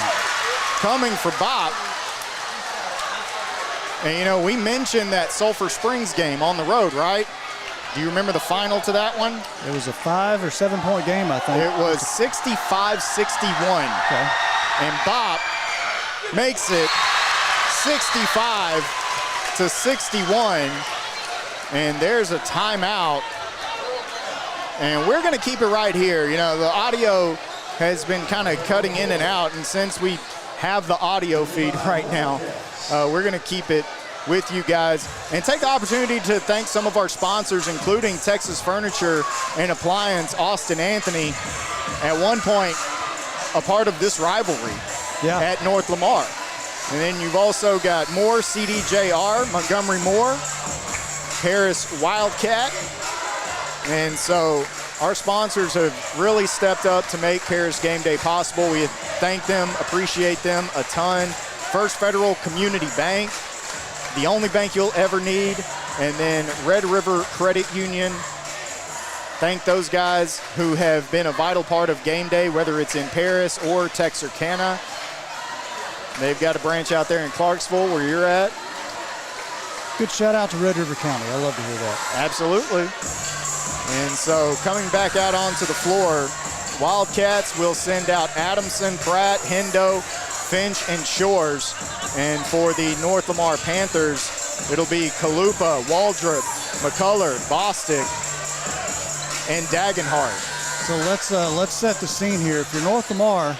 coming for Bop. And, you know, we mentioned that Sulphur Springs game on the road, right? Do you remember the final to that one? It was a 5 or 7 point game, I think. It was 65-61. Okay. And Bop makes it 65-61. And there's a timeout. And we're going to keep it right here. You know, the audio has been kind of cutting in and out, and since we have the audio feed right now, we're going to keep it with you guys and take the opportunity to thank some of our sponsors, including Texas Furniture and Appliance, Austin Anthony, at one point a part of this rivalry at North Lamar. And then you've also got Moore, CDJR, Montgomery Moore, Paris Wildcat. And so our sponsors have really stepped up to make Paris Game Day possible. We thank them, appreciate them a ton. First Federal Community Bank, the only bank you'll ever need. And then Red River Credit Union. Thank those guys who have been a vital part of Game Day, whether it's in Paris or Texarkana. They've got a branch out there in Clarksville where you're at. Good shout out to Red River County. I love to hear that. Absolutely. And so coming back out onto the floor, Wildcats will send out Adamson, Pratt, Hendo, Finch, and Shores. And for the North Lamar Panthers, it'll be Kalupa, Waldrop, McCullough, Bostic, and Dagenhart. So let's set the scene here. If you're North Lamar,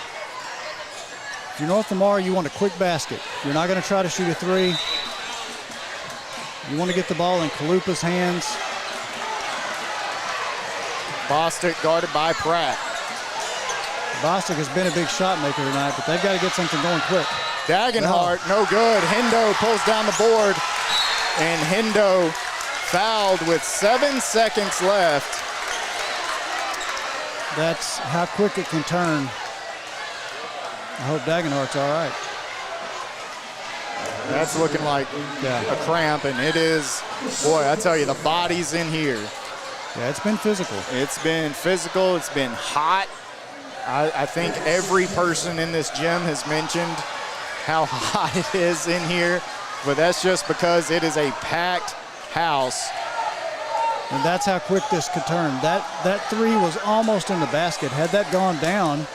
you want a quick basket. You're not going to try to shoot a three. You want to get the ball in Kalupa's hands. Bostic guarded by Pratt. Bostic has been a big shot maker tonight, but they've got to get something going quick. Dagenhart, no good. Hendo pulls down the board, and Hendo fouled with 7 seconds left. That's how quick it can turn. I hope Dagenhart's all right. That's looking like a cramp, and it is, boy, I tell you, the body's in here. Yeah, it's been physical. It's been physical. It's been hot. I think every person in this gym has mentioned how hot it is in here, but that's just because it is a packed house. And that's how quick this could turn. That three was almost in the basket. Had that gone down,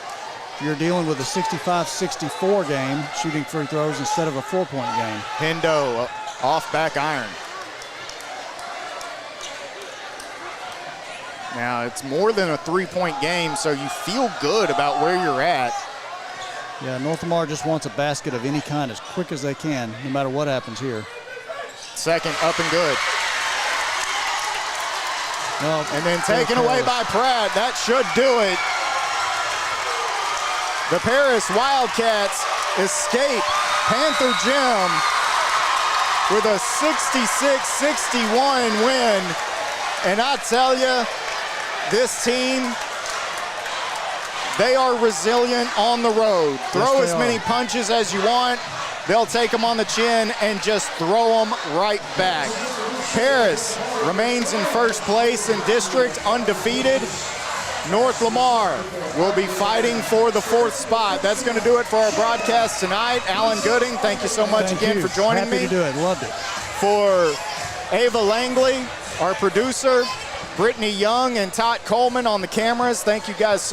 you're dealing with a 65-64 game, shooting free throws instead of a 4-point game. Hendo off back iron. Now, it's more than a 3-point game, so you feel good about where you're at. Yeah, North Lamar just wants a basket of any kind as quick as they can, no matter what happens here. Second up and good. Well, and then taken away by Pratt. That should do it. The Paris Wildcats escape Panther Gym with a 66-61 win. And I tell you, this team, they are resilient on the road. Throw as many punches as you want. They'll take them on the chin and just throw them right back. Paris remains in first place in district, undefeated. North Lamar will be fighting for the 4th spot. That's going to do it for our broadcast tonight. Alan Gooding, thank you so much again for joining me. Happy to do it, loved it. For Ava Langley, our producer, Brittany Young and Todd Coleman on the cameras, thank you guys so much.